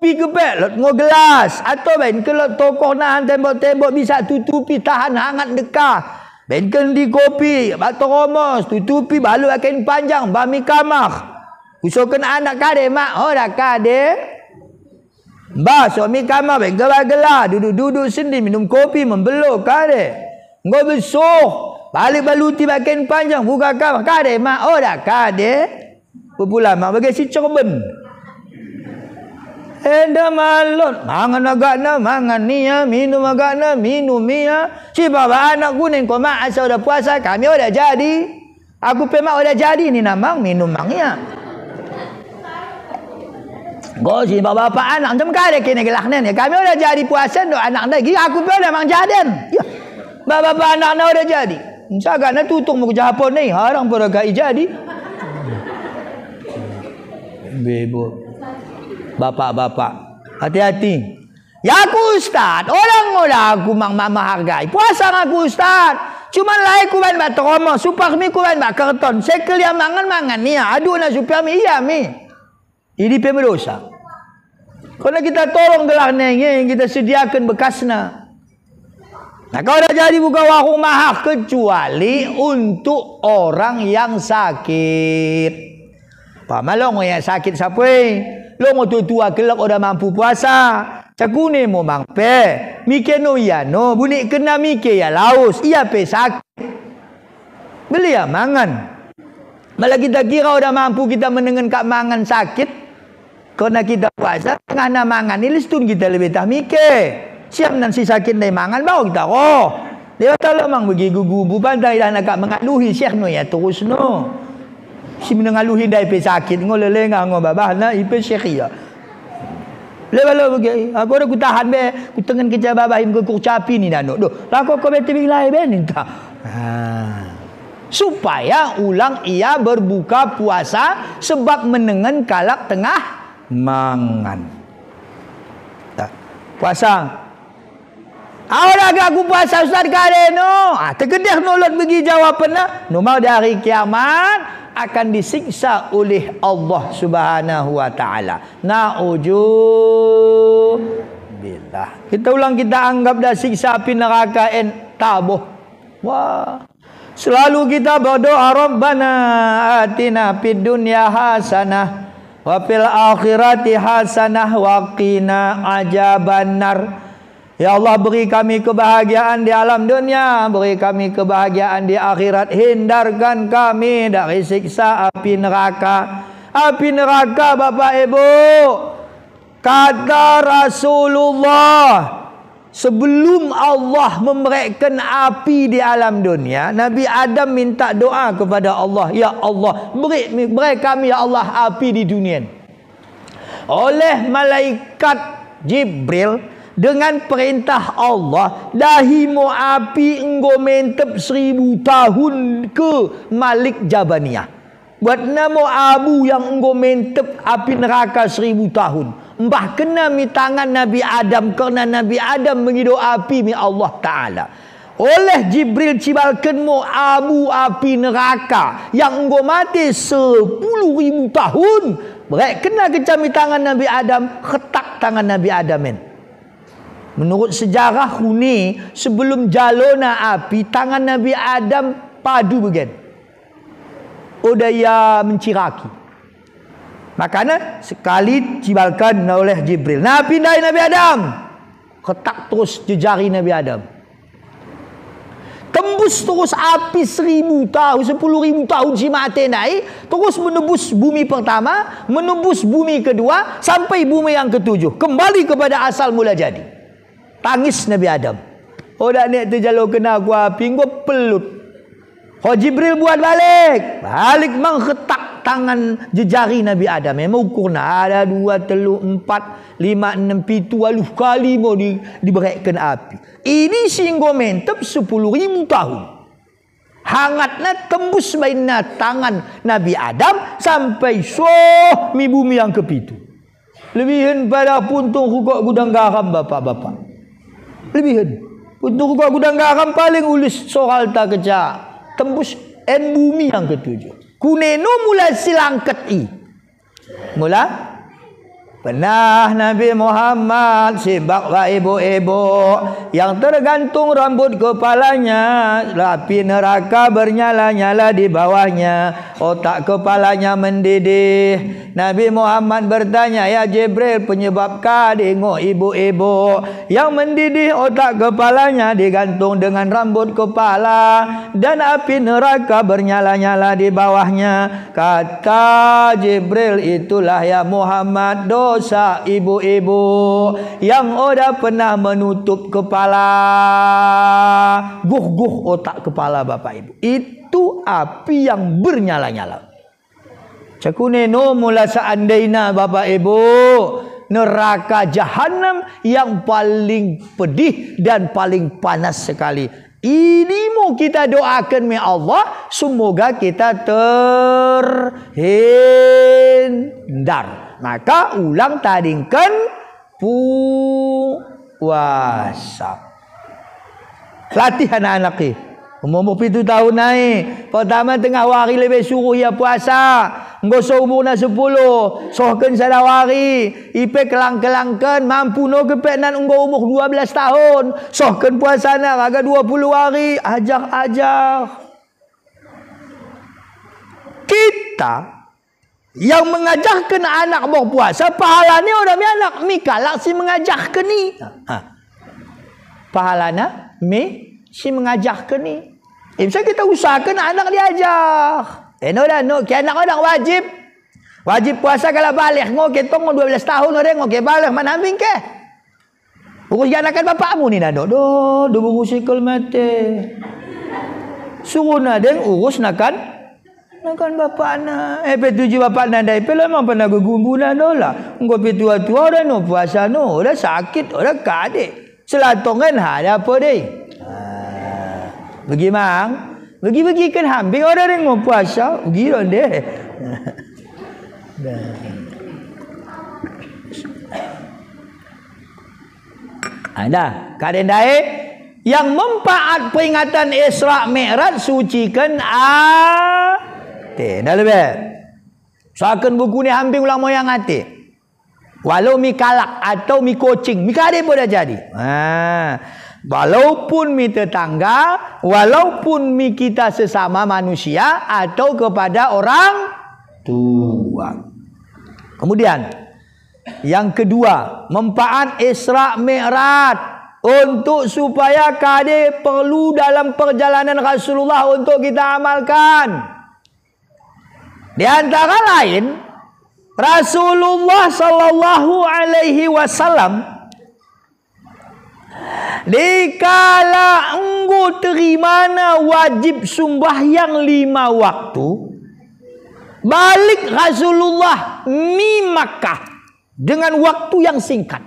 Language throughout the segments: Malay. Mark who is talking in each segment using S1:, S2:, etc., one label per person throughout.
S1: Pi kepek lot ngo gelas atau ben ke lot tokoh nahan tembok-tembok bisa tutupi tahan hangat dekah. Ben ke di kopi batu romos tutupi balu kain panjang bami kamar. Usulkan anak kade mak ora kade. Mbah suami kamar ben gelar-gelar duduk-duduk sendiri minum kopi membelok kade. Ngo besuh balik baluti kain panjang buka kamar kade mak ora kade. Pula mak bagi si cerben. Enda malot mangan agakna mangan nia minum agakna minum mia si baba anak kuning ko mak asal udah puasa kami udah jadi aku pemak udah jadi ni namang minum mangnya go si baba anak macam kade kene gelaknen ya kami udah jadi puasa do anak lagi aku pe udah mang jaden ya baba anak na udah jadi sagana tutung mu Japon ni harang pura ga jadi bebo. Bapak-bapak, hati-hati. Ya aku ustaz, orang aku mang mama hargai. Puasa aku ustaz. Cuma lai ku ban bat romo, supar mi ku ban bat karton. Sekel yang mangan ni, aduh na supar mi iya mi. Ini berdosa. Kalau kita tolong gelar nenge, kita sediakan bekasna. Nah kau dah jadi buka warung mahal kecuali untuk orang yang sakit. Pamalong yang sakit siapa? Lo tua kelak udah mampu puasa. Cakune mo mangpe. Mike no ya no. Bunyi kena mike ya laus. Iya pe sakit. Beli ya mangan. Malah kita kira udah mampu kita menengen kak mangan sakit. Karena kita puasa. Ngana mangan ini listun kita lebih tak mike. Siap nanti sakit dari mangan bawa kita. Oh. Dia kata mang bagi gugu bandai dah nak mengaluhi syekh no ya terus no. Si menengaluhi dai pe sakit ngo lelengah ngo babah na ipe syekhiya lewalo bagi aku ada ku tahan be ku tengen kerja babah im ku capi ni nano doh lako ko bete bilai be ninta supaya ulang ia berbuka puasa sebab menengen kalak tengah mangan puasa. Awak aku puasa ustaz kare no. Tergedeh nolot bagi jawapan lah. No mau dari kiamat akan disiksa oleh Allah Subhanahu wa taala. Na'udzubillah. Kita ulang kita anggap dah siksa api neraka tabuh. Wah. Selalu kita berdoa Rabbana atina fid dunya hasanah wa fil akhirati hasanah wa qina azabannar. Ya Allah beri kami kebahagiaan di alam dunia, beri kami kebahagiaan di akhirat, hindarkan kami dari siksa api neraka. Api neraka Bapak Ibu, kata Rasulullah, sebelum Allah memberikan api di alam dunia, Nabi Adam minta doa kepada Allah, ya Allah beri kami ya Allah api di dunia. Oleh malaikat Jibril dengan perintah Allah, dahimu api enggo mentep 1000 tahun ke Malik Jabaniyah. Buat namo abu yang enggo mentep api neraka 1000 tahun. Mbah kena mi tangan Nabi Adam kerana Nabi Adam mengido api mi Allah Ta'ala. Oleh Jibril cibalkan mu abu api neraka yang enggo mati 10.000 tahun. Berek kena kecami tangan Nabi Adam, ketak tangan Nabi Adam men. Menurut sejarah Huni, sebelum jalona api, tangan Nabi Adam padu bagian. Udaya menciraki. Makanya sekali cibalkan oleh Jibril. Nah pindai Nabi Adam. Ketak terus jejari Nabi Adam. Tembus terus api 1000 tahun, 10.000 tahun si mati naik. Terus menembus bumi pertama, menembus bumi kedua, sampai bumi yang ketujuh. Kembali kepada asal mula jadi. Tangis Nabi Adam. Oh dak nek tu jalur kena aku api gua pelut. Oh Jibril buat balik. Balik mang ketak tangan jejari Nabi Adam. Memang ukurna ada 2, 3, 4, 5, 6, 7 kali mau diberikan api. Ini singgo mentep 10.000 tahun. Hangatnya tembus baina tangan Nabi Adam sampai mi bumi yang kepitu. Lebihan pada puntung hukuk gudang garam bapak-bapak. Lebihan. Untuk gudang garam paling ulis soal tak kecak. Tembus bumi yang ketujuh. Kuneno mula silangket i. Mula Pernah Nabi Muhammad sibak wa ibu-ibu yang tergantung rambut kepalanya, api neraka bernyala-nyala di bawahnya, otak kepalanya mendidih. Nabi Muhammad bertanya, ya Jibril, penyebab kadingok ibu-ibu yang mendidih otak kepalanya digantung dengan rambut kepala dan api neraka bernyala-nyala di bawahnya. Kata Jibril, itulah ya Muhammad dosa ibu-ibu yang udah pernah menutup kepala, guh-guh otak kepala bapak ibu. Itu api yang bernyala-nyala. Cakuneno mula seandaina bapak ibu, neraka jahanam yang paling pedih dan paling panas sekali. Ini mau kita doakan ya Allah, semoga kita terhindar. Maka ulang tadingkan puasa. Latih anak-anak ni. Umur 7 tahun naik. Pertama tengah hari lebih suruh ya puasa. Ngosok umur na 10. Sohkan sadawari. Ipe kelang-kelangkan. Mampu no kepek nan umur 12 tahun. Sohkan puasa na raga 20 hari. Ajak-ajak. Kita yang mengajarkan anak berpuasa, pahalanya orang mi anak mi kalak si mengajarkan ni. Pahalanya mi si mengajarkan ni. Bisa kita usahakan anak diajar. No dah no, ke anak orang wajib. Wajib puasa kalau balik ngo ketong 12 tahun orang ngo ke balik mana ambing ke. Urus anakan bapakmu ni dah do musikal mate. Suruh nadeng urus nakan bapak na. Pe7 bapak na dai pe memang pernah gugumbunan dolah. Ngo pe tua-tua orang no puasa no, dah sakit, orang kadek. Selatongan ada apa deh? Pergi mang, pergi kan hampir orang yang mau puasa, pergi dong deh. Ada kaden dae yang mempaat peringatan Isra Mi'raj sucikan ate. Dah lebih. Soakan buku ni hampir ulang moyang ate. Walau mi kalak atau mi kucing, mi kade pun dah jadi. Walaupun mi tetangga, walaupun mi kita sesama manusia atau kepada orang tua. Kemudian yang kedua, manfaat Isra Mi'raj untuk supaya kade perlu dalam perjalanan Rasulullah untuk kita amalkan. Di antara lain, Rasulullah sallallahu alaihi wasallam dikala enggu terimana wajib sembahyang 5 waktu, balik Rasulullah mi Makkah dengan waktu yang singkat.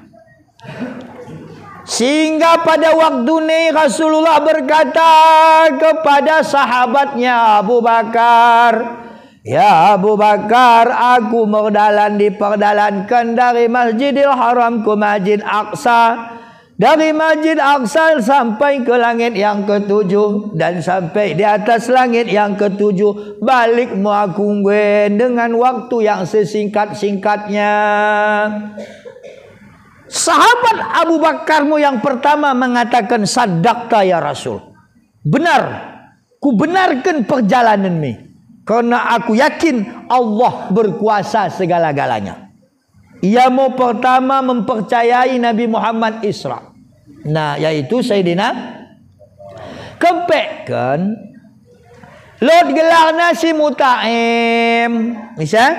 S1: Sehingga pada waktu ini Rasulullah berkata kepada sahabatnya Abu Bakar, ya Abu Bakar, aku diperdalankan dari Masjidil Haram ke Masjid Aqsa. Dari Masjid Aqsa sampai ke langit yang ke-7 dan sampai di atas langit yang ke-7, balik muakungwen dengan waktu yang sesingkat-singkatnya. Sahabat Abu Bakarmu yang pertama mengatakan, sadaqta ya Rasul. Benar, ku benarkan perjalanan ini karena aku yakin Allah berkuasa segala-galanya. Ia mau pertama mempercayai Nabi Muhammad Isra. Nah, yaitu Sayyidina kepekkan lot gelarna si Mutaim. Bisa?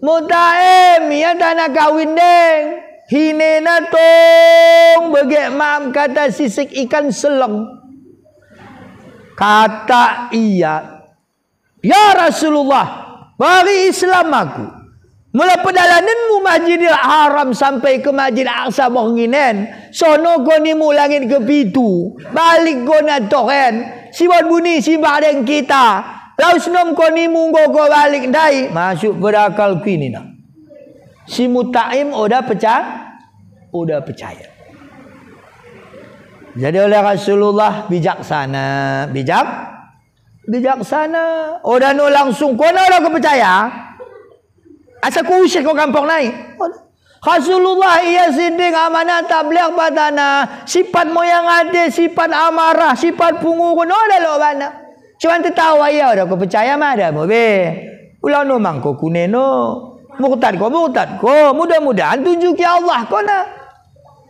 S1: Mutaim ya dana kawin deng. Hinena tong begek mam kata sisik ikan seleng. Kata ia, ya Rasulullah, bagi Islam aku. Mula perjalananmu Masjidil Haram sampai ke Masjid Aqsa Bohnginen, sono ko ni mu langit ke-7, balik ko na toren, si bunyi si bareng kita, laus nom ko ni mu ko balik dai, masuk berakal kini na. Si Mutaim udah percaya. Jadi oleh Rasulullah bijaksana, bijaksana. Udah no langsung ko na udah kepercaya. Asa ku usir kau kampung lain. Rasulullah ia siding amanah tabligh badana. Sifat moyang ada, sifat amarah, sifat pungurun. Oh dah lo bana. Cuma tertawa ya dah kau percaya mah dah be. Ulang no mangko kuneno. Murtad ko. Mudah-mudahan tunjuki Allah ko na.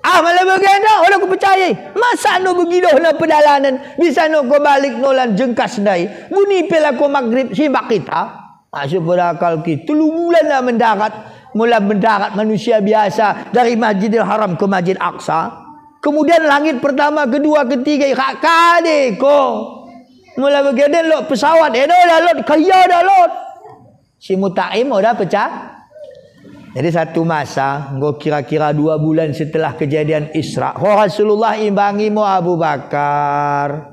S1: Malah bagaimana orang aku percaya. Masa no begitu na pedalanan. Bisa no ko balik nolan jengkas dai. Bunyi pela ko maghrib simbak kita. Masuk pada akal kita. 3 bulan lah mendarat. Mula mendarat manusia biasa dari Masjidil Haram ke Masjid Aqsa. Kemudian langit pertama, kedua, ketiga. Kade ko. Mula bagaimana lot pesawat. Dah lot. Kaya dah lot. Si Mutaim dah pecah. Jadi satu masa, kira-kira 2 bulan setelah kejadian Isra, Rasulullah imbangi mu Abu Bakar,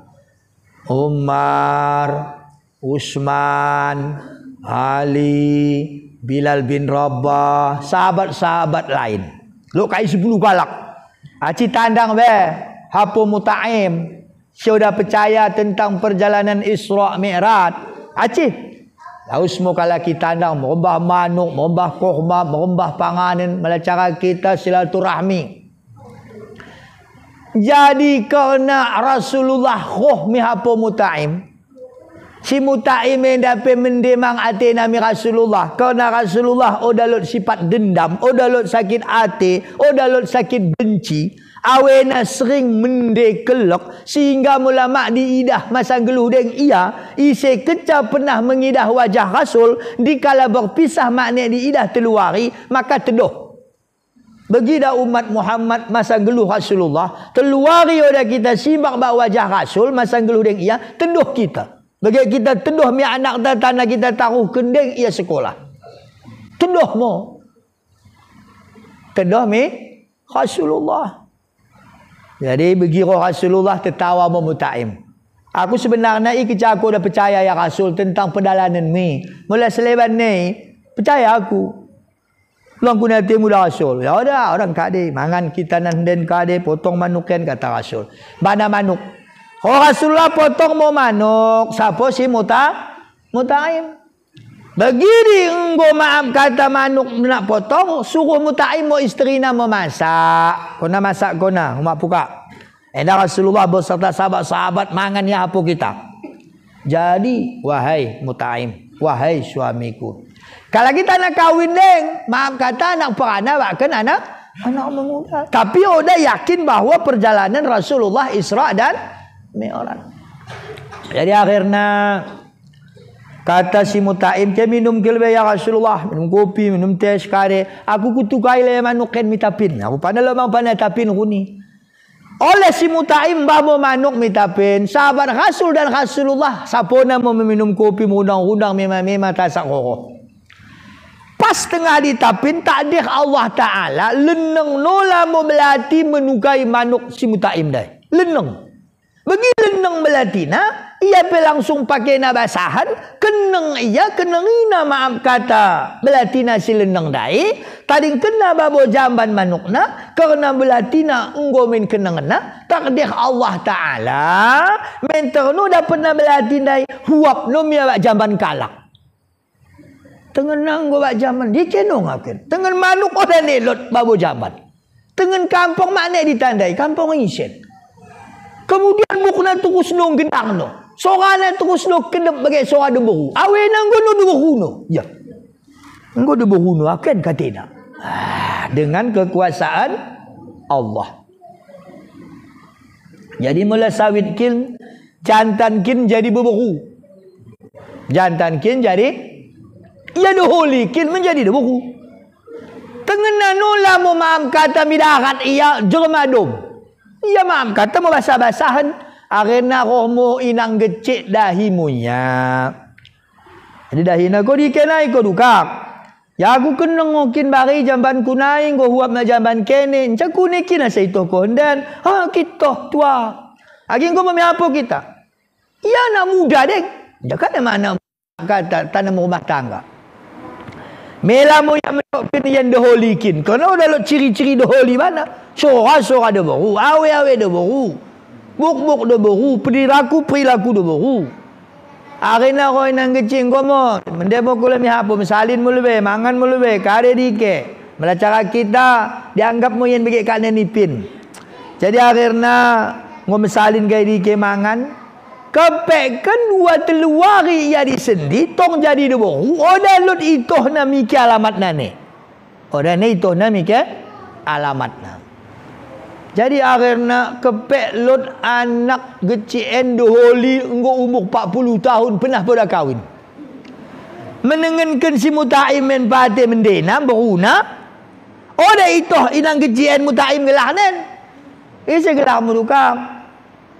S1: Umar, Utsman, Ali, Bilal bin Rabah, sahabat-sahabat lain. Lu kai 10 galak. Aci tandang be, hapo Mutaim. Sudah percaya tentang perjalanan Isra Mi'raj. Aci laus mo kala kita ndang merembah manuk, merembah kurma, merembah panganan, cara kita silaturahmi. Jadi kerana Rasulullah khoh mi hapo Mutaim. Si Mutaim dapat mendemang hati nami Rasulullah. Kerana Rasulullah odalot sifat dendam, odalot sakit hati, odalot sakit benci. Awena sering mendekelok sehingga ulama diidah masa geluh deng ia ise keca pernah mengidah wajah Rasul dikala berpisah makna diidah teluari maka teduh. Begitu umat Muhammad masa geluh Rasulullah teluari oda kita simak bak wajah Rasul masa geluh deng ia teduh kita. Bagi kita teduh mi anak tanah kita taruh kendeng ia sekolah. Teduh mo. Teduh mi Rasulullah. Jadi begitu Rasulullah tertawa Mutaim. Aku sebenarnya kerja aku dah percaya ya Rasul tentang perjalanan ni. Mula seleban ni percaya aku. Long ku nanti muda Rasul. Ya udah orang kade mangan kita nanden kade potong manuk kan kata Rasul. Mana manuk? Rasulullah potong mau manuk. Siapa si Mutaim? Begini engkau maaf kata manuk nak potong, suruh Mutaim mau isteri nak memasak. Kona masak kona, mak buka. Dah Rasulullah beserta sahabat-sahabat mangan ya apa kita. Jadi wahai Mutaim, wahai suamiku. Kalau kita nak kahwin deng, maaf kata anak perana bahkan anak muda. Tapi udah yakin bahawa perjalanan Rasulullah Isra dan Mi'raj. Jadi akhirnya kata si Mutaim, "Ke minum kelbe ya Rasulullah, minum kopi, minum teh sekali. Aku kutukai le manuk ken mitapin. Aku pandai lemang pandai tapin kuni." Oleh si Mutaim bawa manuk mitapin, sahabat Rasul dan Rasulullah sapona mau meminum kopi mengundang-undang memang tasak koko. Pas tengah ditapin takdir Allah Taala leneng nola mau belati menukai manuk si Mutaim dai. Leneng. Bagi leneng belatina, ia pe langsung pakai na basahan, keneng ia kenengina maaf kata belatina si leneng dai, tading kena babo jamban manukna, karena belatina enggo min kenengna, takdir Allah Taala, menterno dapat na belatin dai, huap no mia bak jamban kalak. Tengenang go bak jamban, dia cenong akan. Tengen manuk orang nelot babo jamban. Tengen kampung makna ditandai, kampung isen. Kemudian bukna terus nong gendang no. Sorana terus no kedep bagai suara deberu. Awe nang gono deberu no. Ya. Engko deberu no akan katina. Dengan kekuasaan Allah. Jadi mula sawit kin jantan kin jadi beberu. Jantan kin jadi ia doholi kin menjadi deberu. Tengena nula mo maam kata midarat ia jermadom. Ia maaf kata mau basah-basahan. Arena rohmu inang gecik dahimunya. Jadi dahina kau dikenai kau dukak. Ya aku kena ngokin bari jamban kunai. Kau huap na jamban kene. Cak kunekin asa itu kondan. Kita tua. Lagi kau memiapa kita. Ya nak muda dek. Jangan mana kata tanam rumah tangga. Melamu yang menokkan yang doholikin. Kerana udah lo ciri-ciri doholi mana? Sora-sora dah baru. Awe-awe dah baru. Buk-buk dah baru. Perilaku dah baru. Akhirnya kau nang kecing kau mo, mendemo kula mi hapo, misalin mo lebe, mangan mo lebe, kare dike. Melacara kita dianggap mo yang bagi kane nipin. Jadi akhirnya ngom misalin gaya dike mangan, kepekkan dua teluari ya di sendi, tong jadi debo. Oda lut itoh na miki alamat nane. Oda ne itoh na miki alamat na. Jadi akhirnya kepek lot anak kecil doholi engko umur 40 tahun pernah pada kahwin. Menengenkan si mutaim men pate mendena beruna. Oda itoh inang kecil mutaim gelahnen. Ise gelah mudukang.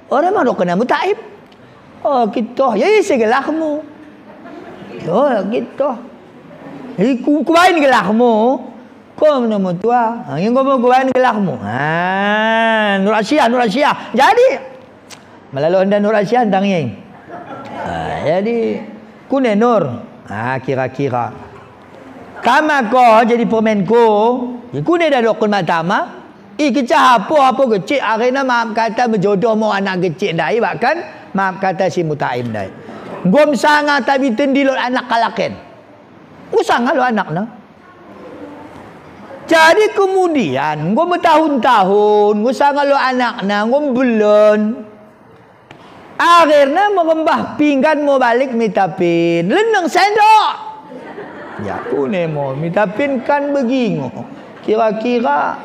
S1: Ora mah kena mutaim. Oh kita ya ise gelahmu. Oh gitu. Iku kuain gelahmu. Kau nama tua, yang kau mau kuain gelahmu. Nur Asia. Jadi melalui anda Nur Asia tanging. Jadi kune Nur. Kira-kira. Kama kau jadi pemenko, kune dah dokun matama. Kecah apa kecil. Akhirnya maaf kata berjodoh mau anak kecil dai, bahkan maaf kata si mutaim dai. Gom sangat tapi tendilot anak kalaken. Usang lo anak na. Jadi kemudian gua bertahun-tahun gua sangat lo anak na gua belum. Akhirnya merembah pinggan mau balik mitapin. Lenang sendok. Ya kune mau mitapin kan begingo. Kira-kira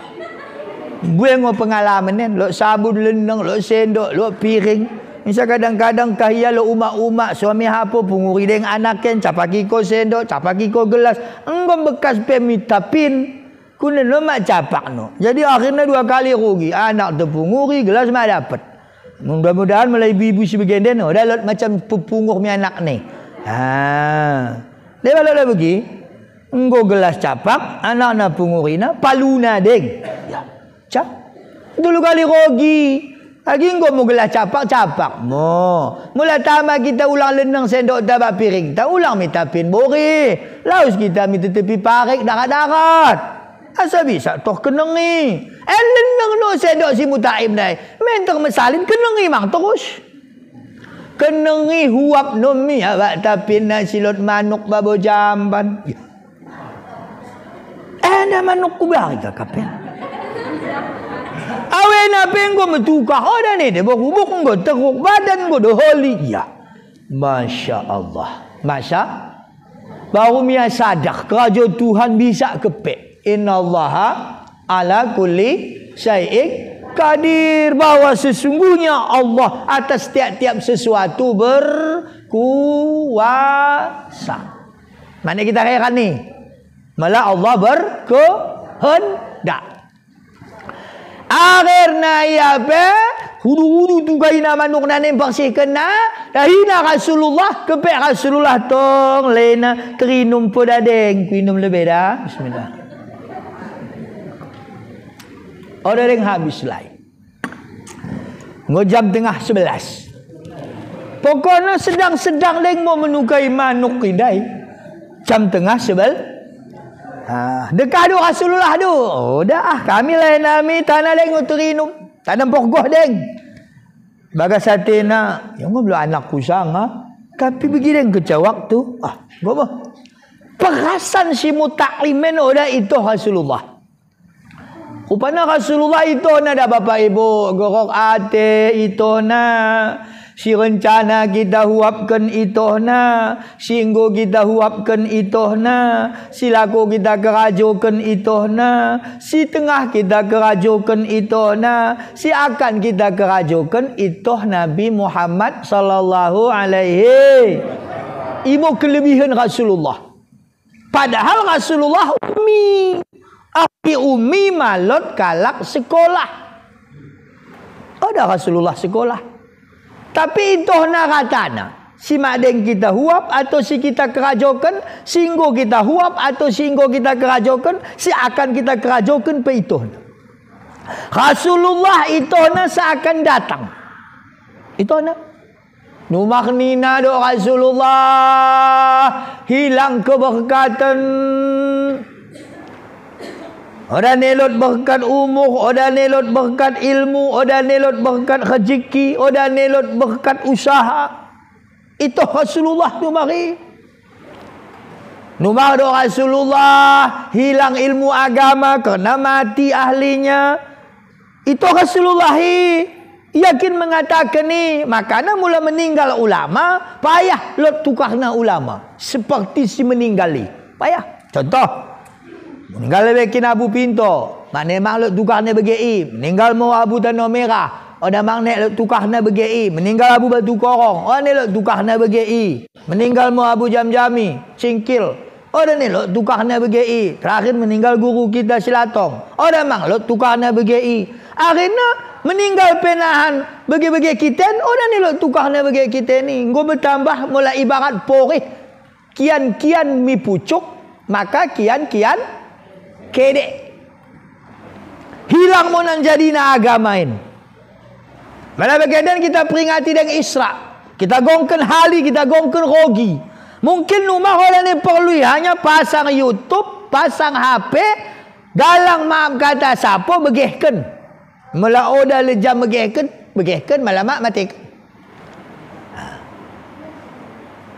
S1: gue mau pengalaman ni, lo sabun lenang, lo sendok, lo piring. Misal kadang-kadang kahia lo umak-umak suami hapo punguri deng anaken, capaki ko sendok, capaki ko gelas. Enggak bekas pemitapin. Kunen lo mak capak no. Jadi akhirnya 2 kali rugi. Anak terpunguri, gelas mak dapat. Mudah-mudahan mulai ibu-ibu sebagian no. Dah lot macam pepungur mi anak ni. Dia kalau dah pergi, enggo gelas capak, anak na pungurina, paluna deng. Ya. Cak. Dulu kali rugi. Lagi enggo mau gelas capak mo. Mula tama kita ulang lenang sendok tabak piring. Tak ulang mitapin bori. Laus kita mi tepi parik darat-darat. Asa bisa toh kenengi. Lenang no sendok si mutaim dai. Mentok mesalin kenengi mang terus. Kenengi huap no mi awak tapin nasi lot manuk babo jamban. Ada manuk kubang kita kapen. Awe na penggo metukah oda ni de bok go teruk badan go doholi ya. Masya Allah. Baru mia sadar kerajaan Tuhan bisa kepek. Innallaha ala kulli syai'in qadir, bahwa sesungguhnya Allah atas tiap-tiap sesuatu berkuasa. Mana kita heran ni? Malah Allah berkehendak. Akhirnya ya be hudu-hudu tu kaina manuk nanem paksih kena dahina Rasulullah kepek Rasulullah tong lena kerinum podadeng kuinum lebih dah. Bismillah. Ada yang habis lain. Jam tengah 11. Pokoknya sedang-sedang leng mau menukai manuk indai. Jam tengah 11. Dekat tu Rasulullah tu. Dah kami lain nami tanah leng uterinum. Tanam pokok deng. Bagas satina, yang belum anak kusang Tapi begini kecak waktu. Apa? Perasan si mutaklimen udah itu Rasulullah. Rupanya Rasulullah itu ada bapak ibu gorok ate itu si rencana kita huapkan itu singgo kita huapkan itu si laku kita kerajukan itu si tengah kita kerajukan itu si akan kita kerajukan itu Nabi Muhammad sallallahu alaihi. Ibu kelebihan Rasulullah. Padahal Rasulullah umi malot kalak sekolah. Ada Rasulullah sekolah. Tapi itu katana. Si madeng kita huap atau si kita kerajokan, singgo kita huap atau singgo kita kerajokan, si akan kita kerajokan pe itu. Rasulullah itu seakan datang. Itu Numah nina do Rasulullah hilang keberkatan. Oda nelot berkat umur, oda nelot berkat ilmu, oda nelot berkat rezeki, oda nelot berkat usaha. Itu Rasulullah tu mari. Numar do Rasulullah hilang ilmu agama kena mati ahlinya. Itu Rasulullah yakin mengatakan ni, makanya mula meninggal ulama, payah lot tukarna ulama. Seperti si meninggali. Payah. Contoh, meninggal bikin Abu Pinto, maknanya memang lot tukarna bagi. Meninggal mau Abu Tanah Merah, ada mang nek lot tukarna bagi. Meninggal Abu Batu Korong, oh ni lot tukarna bagi. Meninggal mau Abu Jam-Jami, Cingkil. Oh dan ni lot tukarna bagi. Terakhir meninggal guru kita Silatong. Oh dan mang lot tukarna bagi. Akhirnya meninggal penahan bagi-bagi kita. Oh dan ni lot tukarna bagi kita ni. Nggo bertambah mulai ibarat porih. Kian-kian mi pucuk, maka kian-kian kedek. Hilang mo nang jadi na agamain. Malah bagian kita peringati dengan Isra. Kita gongken hali, kita gongken rogi. Mungkin rumah orang ni perlu hanya pasang YouTube, pasang HP, galang maaf kata siapa begehken. Mula oda lejam begehken malah mak mati.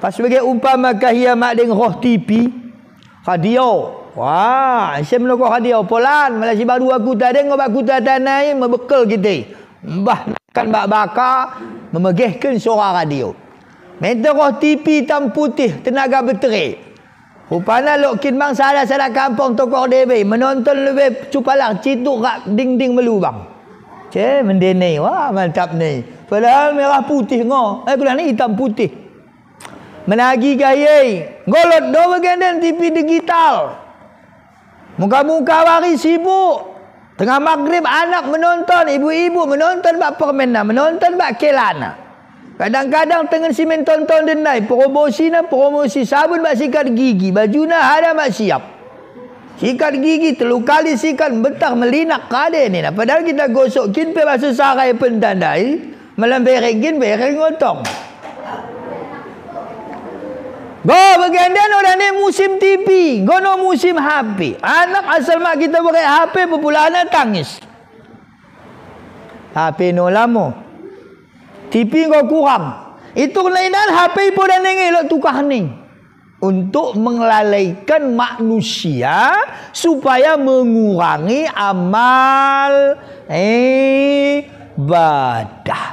S1: Pas bagi umpama kahia mak deng roh TV, radio. Wah, saya menoko radio polan, malah si baru aku tadi ngobak aku tanai membekal kita. Mbah kan bak baka memegehken suara radio. Menta roh TV hitam putih tenaga bateri. Rupanya lokin bang salah kampung tokoh DB menonton lebih cupalang cituk kat ding-ding melubang. Mendene. Wah, mantap ni. Padahal merah putih ngo. Kulah ni hitam putih. Menagi gaya. Golot do bagian TV digital. Muka-muka wari sibuk. Tengah maghrib anak menonton, ibu-ibu menonton bak permainan, menonton bak kelana. Kadang-kadang tengah simen tonton denai promosi sabun bak sikat gigi, baju nah ada bak siap. Sikat gigi telu kali sikat betah melinak kade ni nah. Padahal kita gosokin pe basuh sarai pentandai, malam beregin bereng ngotong. Go bagian orang ni musim TV, gono musim HP. Anak asal mak kita pakai HP populana tangis. HP no lamo. TV kau kurang. Itu kelainan HP pun dah nengok tukar ni. Untuk mengelalaikan manusia supaya mengurangi amal ibadah.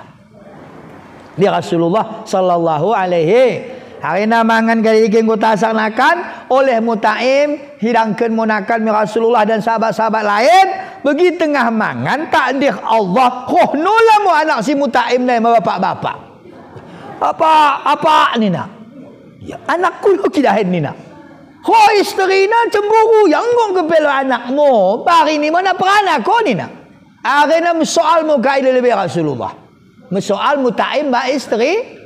S1: Di Rasulullah sallallahu alaihi hari namangan kali ini kita laksanakan oleh Mutaim, hidangkan munakan Rasulullah dan sahabat-sahabat lain. Bagi tengah mangan takdir Allah. Roh nula mu anak si Mutaim ni bapak-bapak. Apa ni nak? Ya, anakku lo kidahin ni nak. Roh isteri na cemburu yang ngong kepelo anakmu. Hari ni mana peranak kau ni nak? Hari na soal mu kailah lebih Rasulullah. Soal Mutaim ba isteri?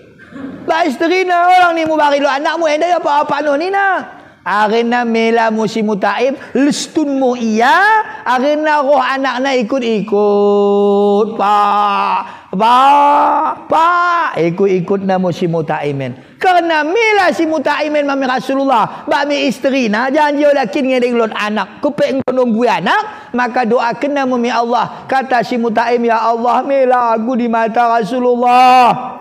S1: Ba isteri na orang ni mu bari lo anakmu hendak apa-apa no ni nak. Arena mela musim Mutaim lestun mu iya, arena roh anak na ikut-ikut pak ikut-ikut na musim Mutaimen. Karena mela si Mutaimen mami Rasulullah ba mi isteri na janji lakin ngedeng lot anak kupek ngono anak, maka doakeun na mami Allah. Kata si Mutaim, ya Allah mela aku di mata Rasulullah,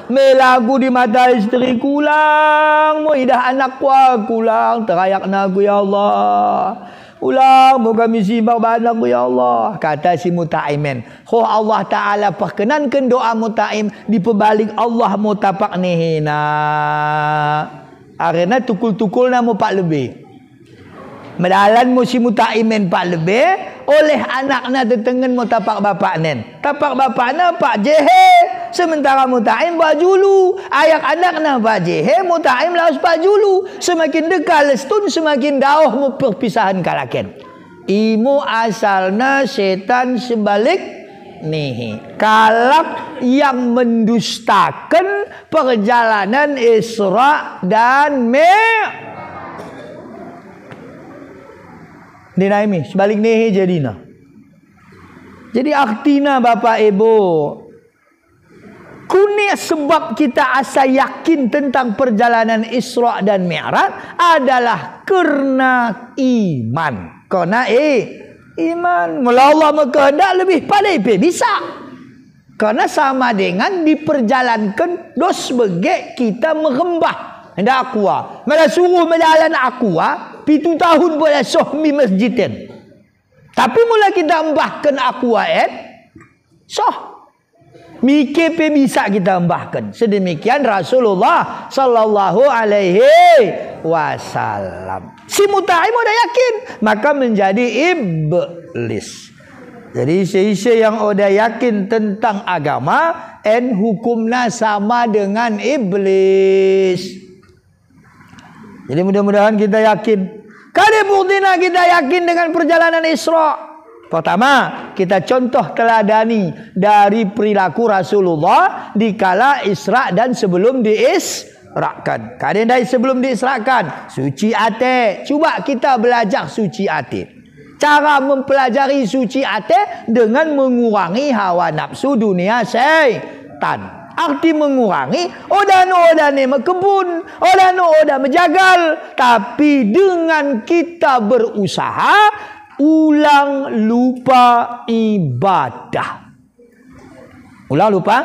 S1: melagu di mata isteri kulang, mau idah anak kulang, terayak naku ya Allah. Ulang moga misi bakbanakku ya Allah. Kata si Mutaimen, oh Allah Ta'ala perkenankan doa Mutaim di pebalik Allah mutapak nihina. Arena tukul-tukul namu pak lebih. Medalan musim Mutaimen pak lebih oleh anaknya tetengen mau tapak bapak nen. Tapak bapaknya pak jehe. Sementara Mutaim bajulu. Ayak anaknya pak jehe. Mutaim laos bajulu. Semakin dekat lestun semakin dauh mu perpisahan kalaken. Imu asalnya setan sebalik nih. Kalak yang mendustakan perjalanan Isra dan Mi'raj. Dina ini sebalik ni jadinya. Jadi artinya Bapak Ibu, kuni sebab kita asa yakin tentang perjalanan Isra dan Mi'raj adalah karena iman. Karena iman. Mula Allah berkehendak lebih pada bisa. Karena sama dengan diperjalankan dos sebagai kita merembah. Hendak aqua. Mala suruh menjalan aqua, 7 tahun boleh sohmi masjidin. Tapi mula kita embahkan aqua soh. Mikir pe bisa kita embahkan. Sedemikian Rasulullah sallallahu alaihi wasallam. Si Mutaim udah yakin, maka menjadi iblis. Jadi isi-isi yang udah yakin tentang agama, hukumnya sama dengan iblis. Jadi mudah-mudahan kita yakin. Kali buktinya kita yakin dengan perjalanan Isra. Pertama, kita contoh teladani dari perilaku Rasulullah dikala Isra dan sebelum diisrakan. Kadang dari sebelum diisrakan, suci hati. Cuba kita belajar suci hati. Cara mempelajari suci hati dengan mengurangi hawa nafsu dunia syaitan. Arti mengurangi, odano-odane mekebun, odano-oda menjagal. Tapi dengan kita berusaha, ulang lupa ibadah. Ulang lupa,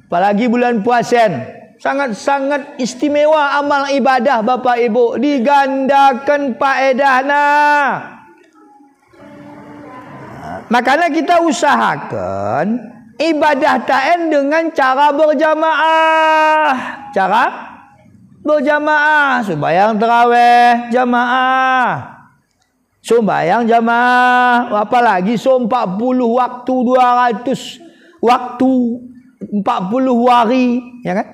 S1: apalagi bulan puasa. Sangat-sangat istimewa amal ibadah Bapak Ibu. Digandakan faedahnya. Makanya kita usahakan ibadah ta'en dengan cara berjamaah. Cara berjamaah. Sembahyang tarawih jamaah. Sembahyang jamaah. Apalagi 40 waktu 200 waktu 40 hari, ya kan?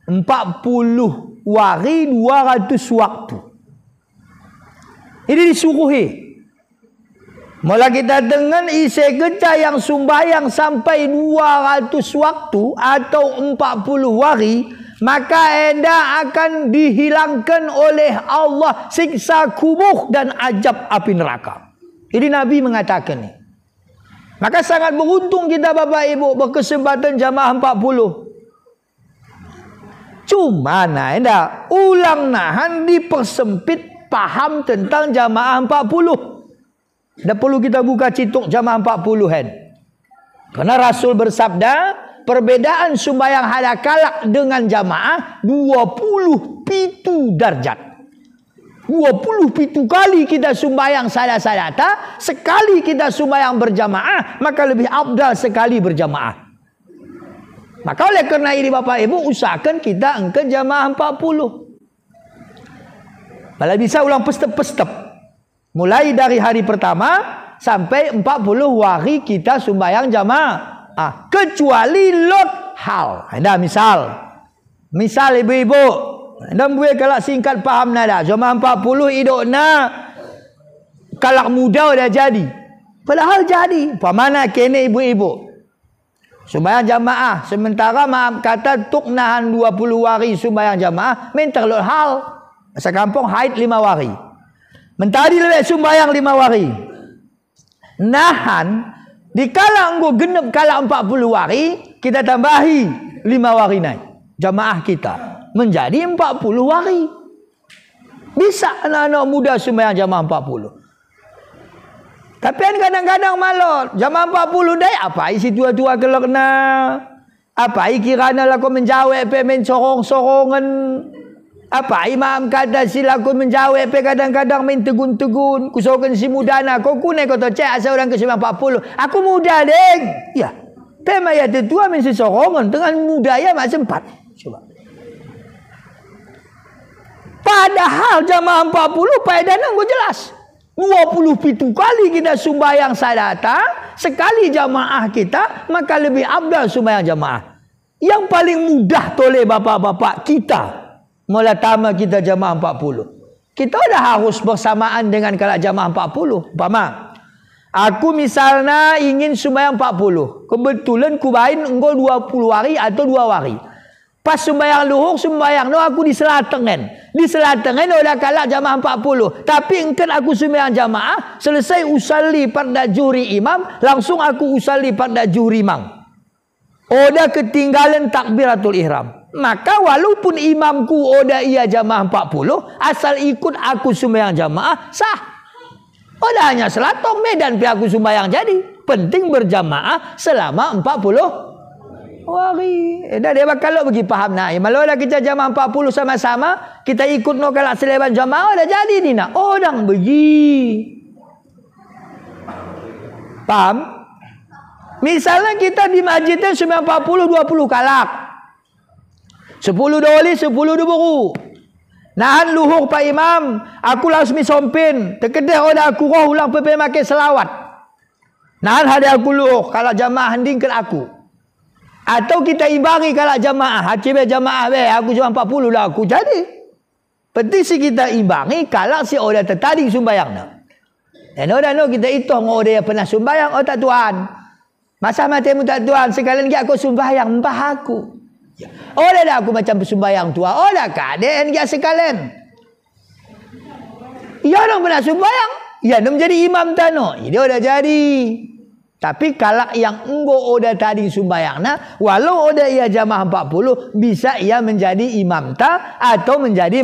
S1: 40 hari 200 waktu. Ini disuruhi. Mula kita dengan isi kerja yang sembahyang sampai 200 waktu atau 40 hari, maka anda akan dihilangkan oleh Allah siksa kubur dan azab api neraka. Ini Nabi mengatakan ni. Maka sangat beruntung kita Bapak Ibu berkesempatan jamaah 40. Cuma anda ulang nahan dipersempit paham tentang jamaah 40. Dah perlu kita buka cituk jamaah 40 kan. Karena Rasul bersabda, perbedaan sembahyang halakalak dengan jamaah 27 darjat. 27 kali kita sembahyang salat-salata, sekali kita sembahyang berjamaah, maka lebih afdal sekali berjamaah. Maka oleh kerana ini Bapak Ibu, usahakan kita angkat jamaah 40. Kalau bisa ulang pestep-pestep. Mulai dari hari pertama sampai 40 hari kita sembahyang jamaah. Kecuali lot hal. Ada misal ibu-ibu, anda boleh kalau singkat paham nada. Jamaah 40 hidupnya kalak muda dah jadi. Padahal jadi. Pemana kene ibu-ibu? Sembahyang jamaah. Sementara maaf kata tuk nahan 20 hari sembahyang jamaah, minta lot hal. Masa kampung haid 5 hari. Mentari lebih sembahyang 5 hari. Nahan dikala engkau genep kala 40 hari, kita tambahi 5 hari naik. Jamaah kita menjadi 40 hari. Bisa anak-anak muda sembahyang jamaah 40. Tapi kadang-kadang malot. Jamaah 40 dai apa isi tua-tua kalau kena. Apa kirana lah kau menjawab pemen sorong-sorongan. Apa imam kata silaku menjawab pe kadang-kadang main tegun-tegun. Kusokan si mudana kau kune kau cek asal orang ke 40. Aku muda deng. Ya. Pe maya tetua main sorongan dengan muda ya mak sempat. Coba. Padahal jamaah 40 faedahnya gua jelas. 27 kali kita sembahyang salata, sekali jamaah kita, maka lebih afdal sembahyang jamaah. Yang paling mudah toleh bapak-bapak kita, mula tama kita jamaah 40. Kita dah harus bersamaan dengan kalau jamaah 40. Umpama, aku misalnya ingin sembahyang 40. Kebetulan kubain engkau 20 hari atau 2 hari. Pas sembahyang luhur, sembahyang no aku di Selatengan. Di Selatengan udah kalah jamaah 40. Tapi engkan aku sembahyang jamaah, selesai usalli pada juri imam, langsung aku usalli pada juri imam. Udah ketinggalan takbiratul ihram. Maka walaupun imamku udah ia jamaah 40, asal ikut aku sembahyang jamaah, sah. Udah hanya Selatong Medan pi aku sembahyang jadi. Penting berjamaah selama 40 Wari. Dah dia bakal pergi faham nak. Malu dah kita jamaah 40 sama-sama, kita ikut no kalak seleban jamaah dah jadi ni nak. Orang pergi. Faham? Misalnya kita di masjidnya 40 20 kalak. 10 doli, 10 duburu. Nahan luhur Pak Imam, aku langsung sompin. Terkedah orang aku roh ulang pepe makan selawat. Nahan hadiah aku luhur kalau jamaah hendingkan aku. Atau kita imbangi kalau jamaah. Hakim jamaah aku cuma 40 lah aku jadi. Penting si kita imbangi kalau si orang tertanding sumbayang nak. Dan orang kita hitung orang yang pernah sumbayang tak Tuhan. Masa matimu tak Tuhan, sekalian aku sumbayang mbah aku. Orang dah aku macam sumbayang tua. Orang kaden dia sekalian. Ya orang pernah sumbayang. Ya nak menjadi imam tano. Dia dah jadi. Tapi kalau yang enggo oda tadi sumbayang na, walau oda ia jamaah 40, bisa ia menjadi imam ta atau menjadi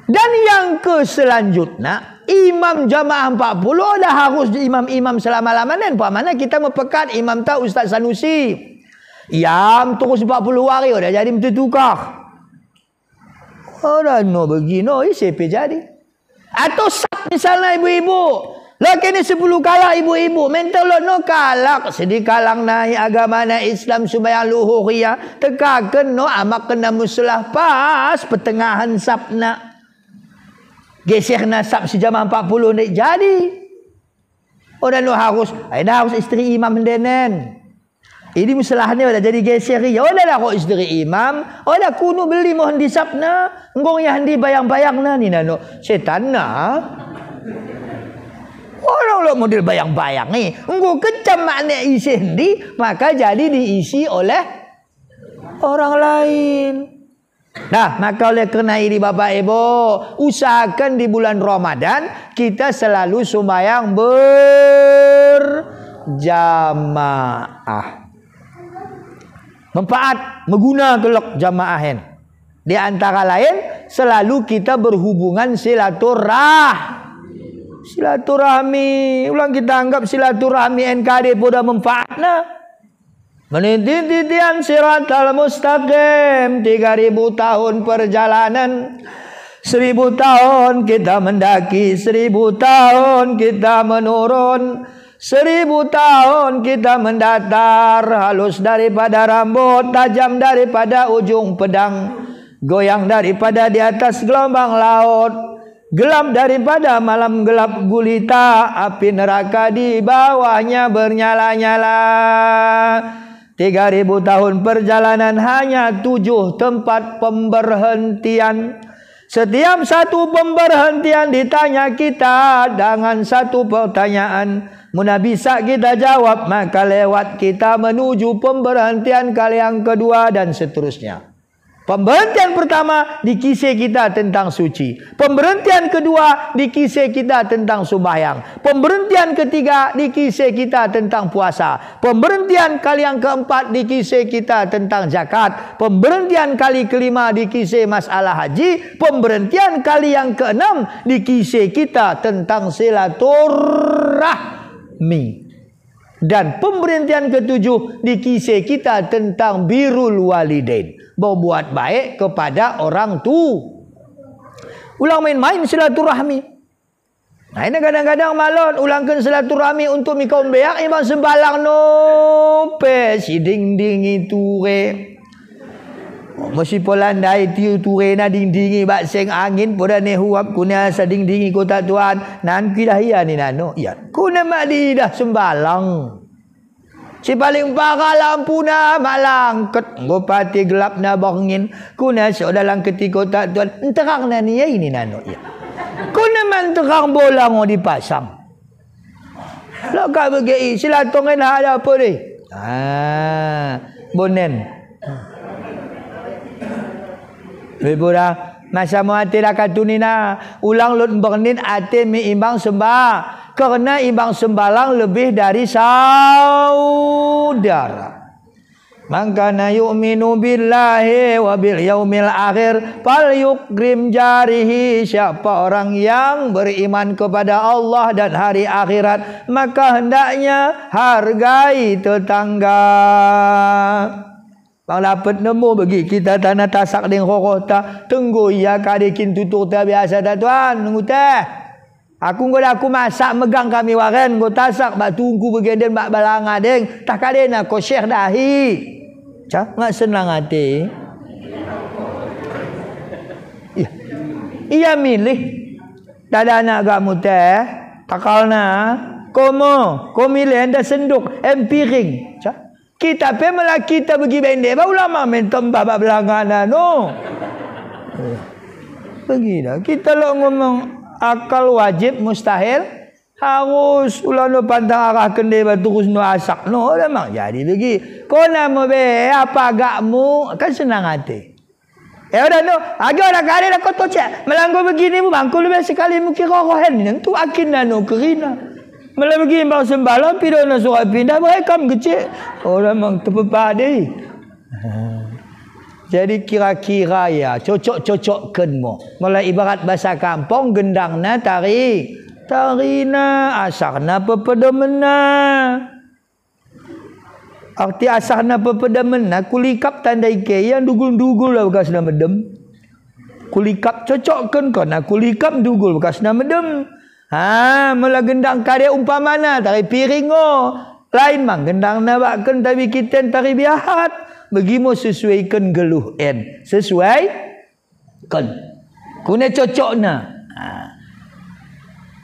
S1: Dan yang ke selanjutnya, imam jamaah 40 dah harus imam-imam selama-lamanya. Mana kita mempekat imam ta Ustaz Sanusi. Yang terus 40 hari dah jadi bertukar. Orang no begino, siapa jadi? Atau sab misalnya ibu-ibu. Laki ni 10 kalak ibu-ibu. Mental lo no kalak. Sedih kalang naik agama na Islam subayang luhur ya. Tekakan no amak kena muslah pas. Pertengahan sab nak. Geser na sab sejamaah 40 ni jadi. Orang no harus. Dah harus isteri imam denen. Ini masalahnya dah jadi geser ya. Dah lah kok isteri imam. Dah kuno beli mohon disapna. Ngong yang di bayang-bayang na ni nano. Setan na. Orang lo model bayang-bayang ni. Ngong kecam makna isi hendi, maka jadi diisi oleh orang lain. Nah, maka oleh kerana ini Bapak Ibu, usahakan di bulan Ramadan kita selalu sembahyang berjamaah. Manfaat mengguna kelak jamaahan. Di antara lain selalu kita berhubungan silaturahmi. Ulang kita anggap silaturahmi NKD pada manfaatnya. Menitian siratal mustaqim 3000 tahun perjalanan. 1000 tahun kita mendaki, 1000 tahun kita menurun. 1000 tahun kita mendatar, halus daripada rambut, tajam daripada ujung pedang, goyang daripada di atas gelombang laut, gelap daripada malam gelap gulita, api neraka di bawahnya bernyala-nyala. 3000 tahun perjalanan hanya 7 tempat pemberhentian. Setiap satu pemberhentian ditanya kita dengan satu pertanyaan. Muna bisa kita jawab, maka lewat kita menuju pemberhentian kali yang kedua dan seterusnya. Pemberhentian pertama dikisah kita tentang suci. Pemberhentian kedua dikisah kita tentang sembahyang. Pemberhentian ketiga dikisah kita tentang puasa. Pemberhentian kali yang keempat dikisah kita tentang zakat. Pemberhentian kali kelima dikisah masalah haji. Pemberhentian kali yang keenam dikisah kita tentang silaturahmi. Dan pemberhentian ketujuh dikisah kita tentang birrul walidain, berbuat baik kepada orang tua. Ulang main-main silaturahmi. Nah ini kadang-kadang malon ulangkan silaturahmi untuk mikau beak imam sembalang nope siding-ding itu mesti polandai tiu ture na ding-dingi bak seng angin poda ne huap kuna sading-dingi kota tuan nan kidah ya ni nano ya kuna madi dah sembalang si paling parah lampu na malang ket ngopati gelap na bangin kuna so dalam ketika kota tuan terang na ni ini nano ya kuna man terang bola ngo dipasang lah ka bagi silatongan ada apa ni bonen Bebura masa mu ate dah katunina ulang lut bernin ate mi imbang sembah karena imbang sembalang lebih dari saudara. Man kana yu'minu billahi wa bil yaumil akhir falyukrim jarihi. Siapa orang yang beriman kepada Allah dan hari akhirat, maka hendaknya hargai tetangga. Bang dapat nemu bagi kita tanah tasak deng kokota tenggo ya kadekin tutur ta biasa dah tuan nunggu teh. Aku masak megang kami waren go tasak bak tunggu begeden bak balanga deng tak kadena ko syekh dahi. Cak ngak senang hati. Iya milih dada anak kamu teh takalna komo ko milih anda senduk empiring. Cak kita pe malah kita bagi bende ba ulama mentem bab belangana no. Begini kita lo ngomong akal wajib mustahil harus ulano pantang arah kende terus no asak no memang jadi begi ko nama be apa agakmu kan senang hati udah no agak orang kare dah kotor cak melanggo begini mu bangku lebih sekali mungkin rohen nentu akin no kerina malah begini bang sembalang pido na surat pindah mereka kecil orang memang terpepade. Jadi kira-kira ya cocok-cocokkan mo. Mulai ibarat bahasa kampung gendangna tarik, tarina asarna pepedomena. Arti asarna pepedomena kulikap tandai ke yang dugul-dugul lah bekas nama dem. Kulikap cocokkan kena kulikap dugul bekas nama dem. Mula gendang kare umpamana tarik piring lain mang gendangna bakkan tapi kita tarik biahat. Begimu sesuaikan geluh sesuaikan kuna cocokna.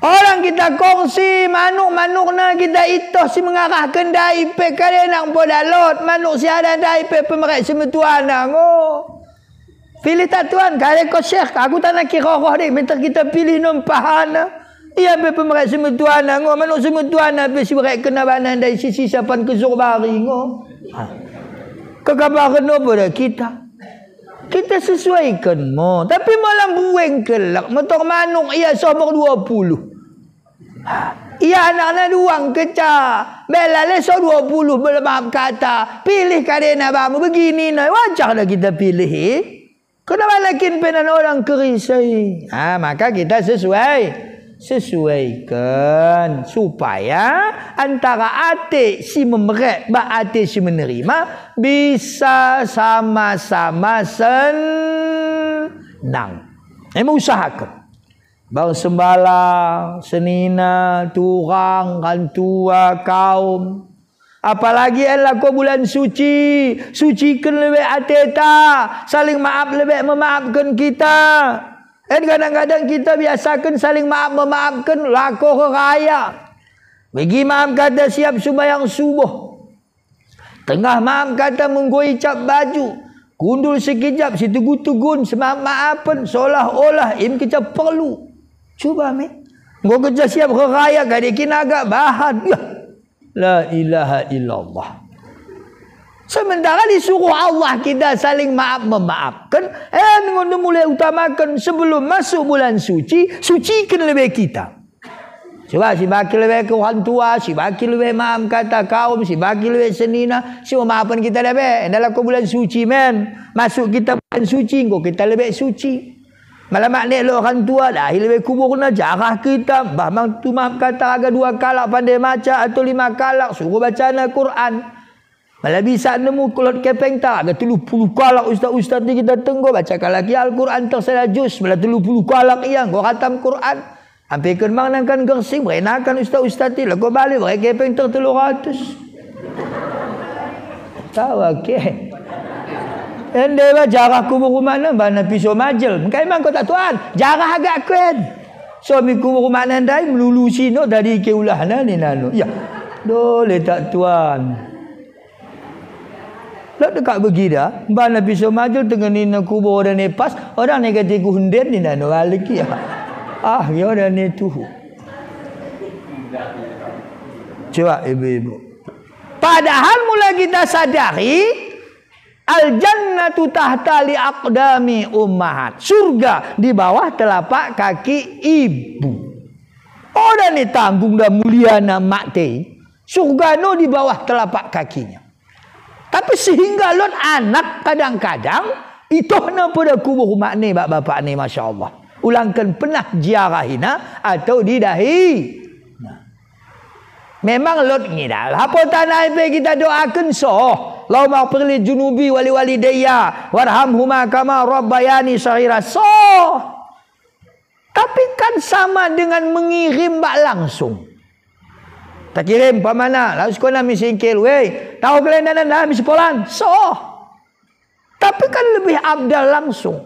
S1: Orang kita kongsi manuk-manukna kita itoh si mengarahkan dai pe kadenang podalot manuk si ada dai pe pemerek semetuana pilih tak tuan kare ko syekh aku tak nak kira roh ni minta kita pilih numpahana ia pe pemerek semetuana manuk semetuana pe si berek kena banan dai sisi sapan ke zurbari kekabaran apa dah kita sesuaikan mo tapi malam bueng kelak motor manuk ia somor 20 ia anaknya duang kecah bela leso 20 bermaaf kata pilih kadena bamu begini nah wajar dah kita pilih kenapa lakin penan orang kerisai maka kita sesuaikan supaya antara ate si memerek ba ate si menerima bisa sama-sama senang. Usahakan bang sembalang senina turang kan tua kaum apalagi adalah ko bulan sucikan lebih ate ta saling maaf lebih memaafkan kita. Dan kadang-kadang kita biasakan saling maaf-memaafkan laku raya. Bagi maaf kata siap sembahyang subuh. Tengah maaf kata menggoi cap baju. Gundul sekejap, si tugun-tugun semaaf-maafan seolah-olah im kita perlu. Cuba Gua kerja siap raya kadikin agak bahan. La ilaha illallah. Sementara disuruh Allah kita saling maaf-memaafkan. Ngono mulai utamakan sebelum masuk bulan suci, sucikan lebih kita. Coba si baki lebih ke orang tua, si baki lebih maaf kata kaum, si baki lebih senina, si maafkan kita lebih. Dalam bulan suci masuk kita bulan suci, kita lebih suci. Malah makna lo orang tua dah lebih kuburna jarah kita. Bahang tu maaf kata agak 2 kalak pandai maca atau 5 kalak suruh bacaan Al-Quran. Malah bisa nemu kulot kepeng tak ada 30 kalak ustaz-ustaz ni kita tengok bacakan lagi Al-Quran tersalah juz malah 30 kalak yang kau khatam Quran hampir kan mangnakan gersing berenakan ustaz-ustaz ni lah kau balik mereka kepeng 300 tahu okey ende ba jarah kubur mana bana pisau majel memang kau tak tuan jarah agak kuen suami kubur mana dai melulu sino dari ke ulahna ni nano ya boleh tak tuan. Lah dekat begi dah, bana pisau maju tengah ni nak kubur dan nepas, orang negatif hundet ni dah balik ya. Ya dah ni tu. Coba ibu-ibu. Padahal mula kita sadari al-jannatu tahta li aqdami ummahat. Surga di bawah telapak kaki ibu. Orang ni tanggung dah mulia na mak teh. Surga no di bawah telapak kakinya. Tapi sehingga lot anak kadang-kadang itu na pada kubur makni bapak ni, Masya Allah. Ulangkan pernah jiarahina atau didahi. Memang lot ni dah. Apa tanah kita doakan Allahumma ighfir li junubi wali walidayya warhamhuma kama rabbayani shaghira. Tapi kan sama dengan mengirim bak langsung. Tak kirim pamana, lalu sekolah misingkil, weh, tahu kalian dah misepolan. Tapi kan lebih abdal langsung.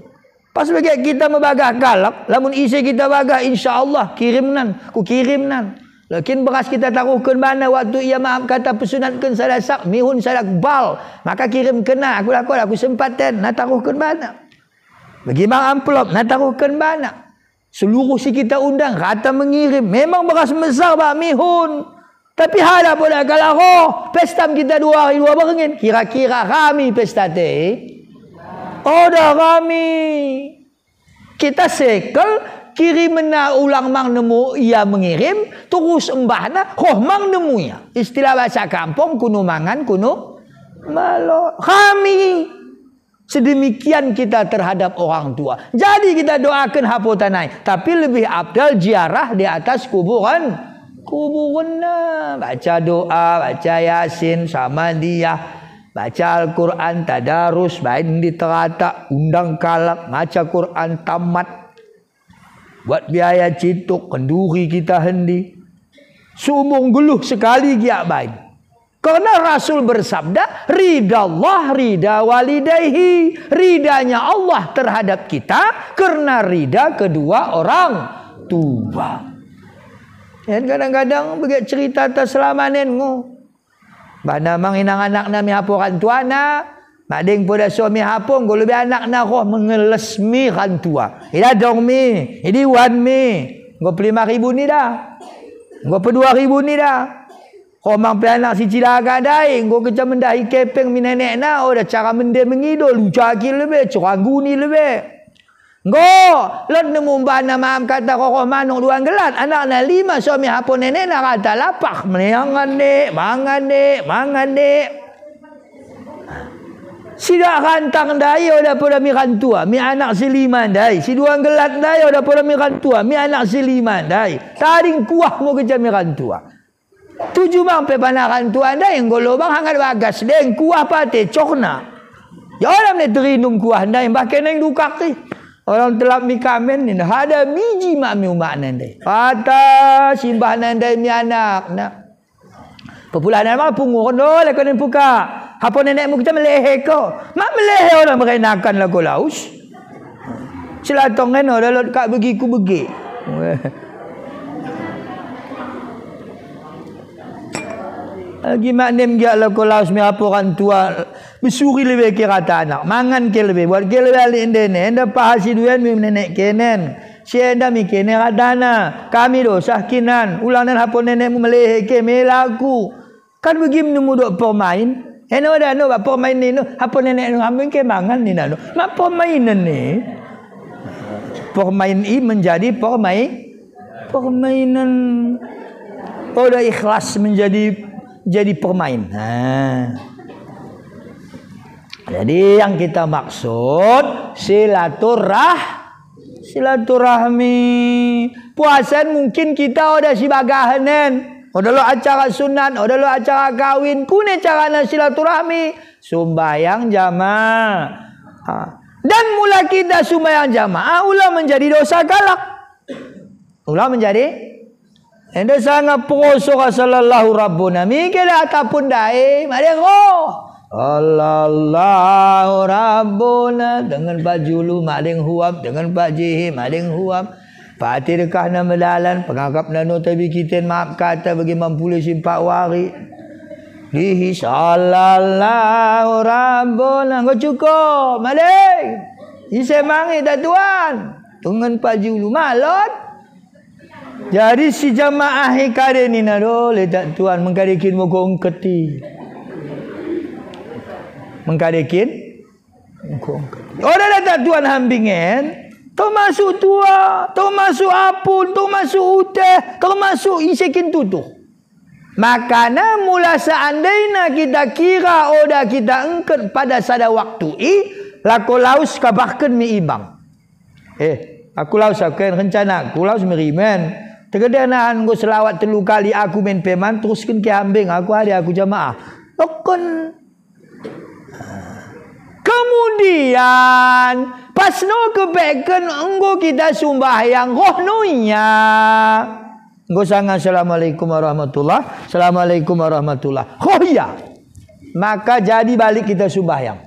S1: Pas bagi kita membagah galak, lamun isi kita bagah insya-Allah kirimnan, ku kirimnan. Lakin beras kita taruhkan mana waktu ia maaf kata pesunatkan sadasak mihun sadak bal, maka kirim kena aku sempatan nak taruhkan mana. Bagi mang amplop nak taruhkan mana. Seluruh si kita undang kata mengirim, memang beras besar bak mihun. Tapi ada pula kalau pesta kita 2 hari 2 berengin, kira-kira kami pesta teh. Oh dah kami. Kita sekel kirim na ulang mang nemu ia mengirim terus embahna mang nemu ya. Istilah bahasa kampung kuno mangan kuno malo. Kami sedemikian kita terhadap orang tua. Jadi kita doakan hapotanai, tapi lebih abdal ziarah di atas kuburan baca doa, baca yasin sama dia, baca Al-Quran, tadarus, bain di terata, undang kalak, baca Quran tamat, buat biaya cituk, kenduri kita hendi. Seumur geluh sekali giak baik. Karena Rasul bersabda, ridha Allah, ridha walidayhi. Ridanya Allah terhadap kita karena ridha kedua orang tua. Dan kadang-kadang begitu cerita terselamanen ngo. Bana mang inang anak na mi haporan tuana, mading pada suami hapong kalau lebih anak na roh mengeles mi kan tua. Ida dong mi, ini wan mi. Ngo 5.000 ni dah. Ngo 2.000 ni dah. Kau mang pe anak si cilaga dai, ngo kecam mendai kepeng mi nenek na, oh dah cara mende mengidol, lucaki lebih, curagu ni lebih. Ngo, lot nemu bana maam kata kokoh manung 2 gelat, anak na 5 suami hapon nenek na kata lapak, mangan dek. Sida kantang dai oda pada mi kantua, mi anak si 5 dai, si 2 gelat dai oda pada mi kantua, mi anak si 5 dai. Taring kuah mo keja mi kantua. 7 bang pe panakan tua dai ngolo bang hangat bagas deng kuah pate cokna. Ya orang ni terinung kuah dai bahkan nang dukak ti. Orang telap mi kamen ni ada biji mak mi umak nandai. Kata simbah nandai mi anak nak. Populanan mak pungur no le kena buka. Apa nenek mu kita melehe ko. Mak melehe orang merenakan lagu laus. Selatong kan dah lot kak begi ku begi. Lagi maknem dia lagu laus mi apa orang tua besuri lebih kira anak mangan ke lebih buat ke lebih alik indene enda pahasi duan mi nenek kenen si enda mi kene radana kami dosah kinan ulang dan hapon nenekmu melehe ke melaku kan bagi menemu dok permain eno ada no bapa main ni no hapon nenek nu ambil ke mangan ni no mak permainan ni permain i menjadi permainan oh dah ikhlas jadi permain. Jadi yang kita maksud silaturahmi. Puasan mungkin kita udah si bagahanen, udah lo acara sunat, udah lo acara kawin, kune carana silaturahmi, sumbayang jamaah. Dan mula kita sumbayang jamaah, ulah menjadi dosa galak. Ulah menjadi enda sangat proso sallallahu rabbuna mikir ataupun dai mari roh Allahu rabbuna dengan baju lu maling huap dengan baju maling huap pati dekah na melalan pengagap nano tabi kita maaf kata bagi mampuli simpak wari dihi sallallahu rabbuna go cukup maling ise mangi dah tuan dengan baju lu malot. Jadi si jamaah hikare ni nado letak tuan mengkadekin mogong keti. Mengkadekin mogong keti. Ora letak tuan hambingen, termasuk tua, termasuk apun, termasuk uteh, termasuk isekin tutuh. Makana mula seandainya kita kira oda kita engket pada sada waktu laku laus kabahkan mi ibang. Aku laus akan rencana aku laus merimen. Terkedanaan aku selawat 3 kali aku main peman teruskan ke ambing aku ada aku jamaah. Tokon. Kemudian pas no kebaikan enggo kita sembahyang rohnonya. Enggo sangat assalamualaikum warahmatullah. Assalamualaikum warahmatullah. Oh iya. Maka jadi balik kita sembahyang.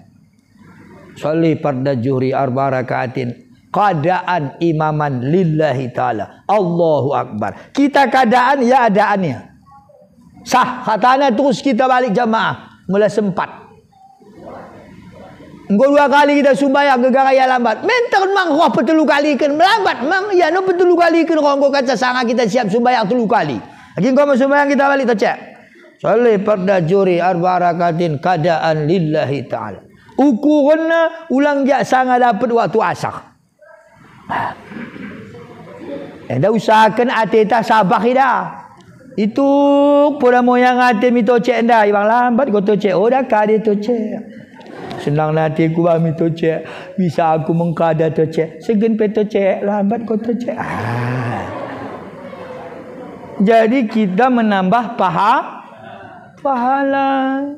S1: Sholli farda juhri 4 rakaatin. Keadaan imaman lillahi ta'ala. Allahu Akbar. Kita keadaan ya adaannya. Sah. Katanya terus kita balik jamaah. Mula sempat. Engkau 2 kali kita sembahyang gegara ya lambat. Mentar mang roh 3 kali kan melambat. Mang ya no 3 kali kan roh engkau kata sangat kita siap sembahyang 3 kali. Lagi engkau mau sembahyang kita balik tu cek. Sholli farda juhri 4 rakaatin keadaan lillahi ta'ala. Ukurnya ulang jak sangat dapat waktu asar. Dah usahakan hati tak sabar dah. Itu pula moyang hati mi tocek dah. Ibang lambat kau tocek. Oh dah kade tocek. Senang nanti aku bami tocek. Bisa aku mengkada tocek. Segen pe tocek. Lambat kau tocek. Jadi kita menambah pahala.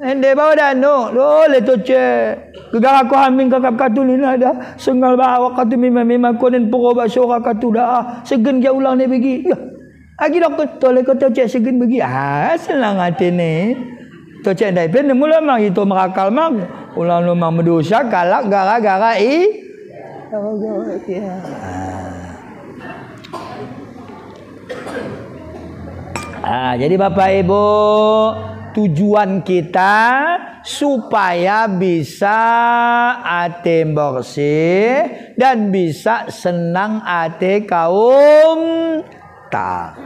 S1: Ende bawa dah no. Boleh tocek. Gegara aku haming kakap katu ni ada. Sengal bawa katu memang konen perobat suara katu dah. Segen dia ulang ni bagi. Ya. Lagi dak toleh kau tocek segen bagi. Senang hati ni. Tocek dai pen mula mang itu merakal mang. Ulang lu mang berdosa galak gara-gara jadi Bapak Ibu, tujuan kita supaya bisa hati bersih dan bisa senang hati kaum tak.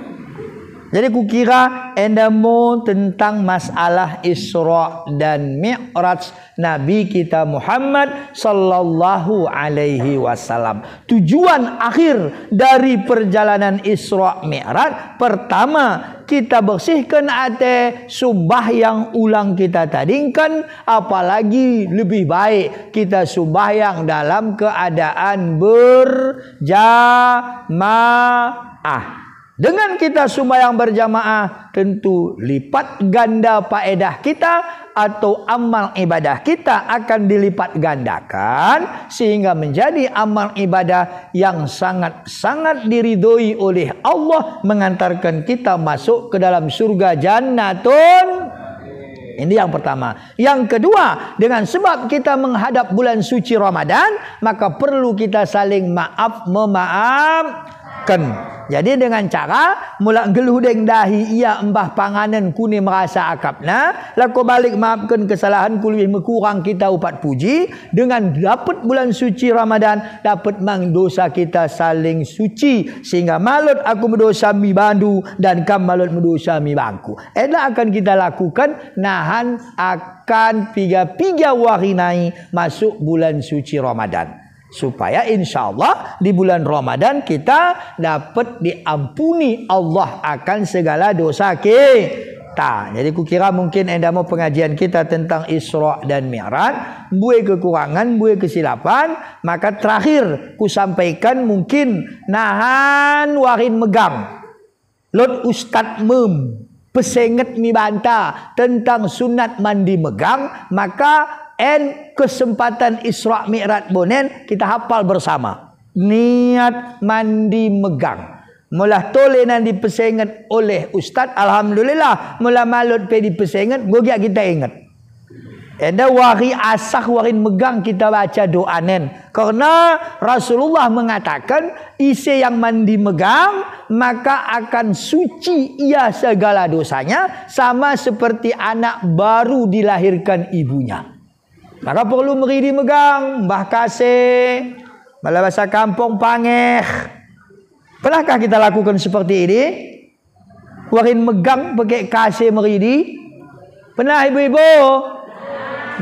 S1: Jadi kukira endamu tentang masalah Isra dan Mi'raj Nabi kita Muhammad sallallahu alaihi wasallam. Tujuan akhir dari perjalanan Isra Mi'raj pertama kita bersihkan hati, sembahyang ulang kita tadingkan, apalagi lebih baik kita sembahyang dalam keadaan berjamaah. Dengan kita sembahyang berjamaah tentu lipat ganda faedah kita atau amal ibadah kita akan dilipat gandakan sehingga menjadi amal ibadah yang sangat-sangat diridhoi oleh Allah, mengantarkan kita masuk ke dalam surga jannatun. Ini yang pertama. Yang kedua, dengan sebab kita menghadap bulan suci Ramadan, maka perlu kita saling memaafkan. Jadi dengan cara mula geludeng dahi ia embah panganan kuni merasa akapna, laku balik maafkan kesalahan ku lebih kurang kita upat puji, dengan dapat bulan suci Ramadan dapat mang dosa kita saling suci sehingga malut aku berdosa mi bandu dan kam malut berdosa mi bangku. Enak akan kita lakukan nahan akan 3 warinai masuk bulan suci Ramadan. Supaya insya Allah di bulan Ramadan kita dapat diampuni Allah akan segala dosa kita. Jadi kukira mungkin anda mau pengajian kita tentang Isra dan Mi'raj, buai kekurangan, buai kesilapan, maka terakhir ku sampaikan mungkin nahan warin megang. Lot Ustaz pesenget mi banta tentang sunat mandi megang, maka kesempatan Isra Mi'raj bonen kita hafal bersama. Niat mandi megang. Mula tole nan dipesenget oleh Ustaz, alhamdulillah mula malut pe dipesenget, gogiak kita ingat. Ada wari asah warin megang kita baca doa nen. Karena Rasulullah mengatakan isi yang mandi megang maka akan suci ia segala dosanya, sama seperti anak baru dilahirkan ibunya. Maka perlu meridi megang, mbah kasih, malah bahasa kampung pangeh. Pernahkah kita lakukan seperti ini? Warin megang pakai kasih meridi? Pernah ibu-ibu?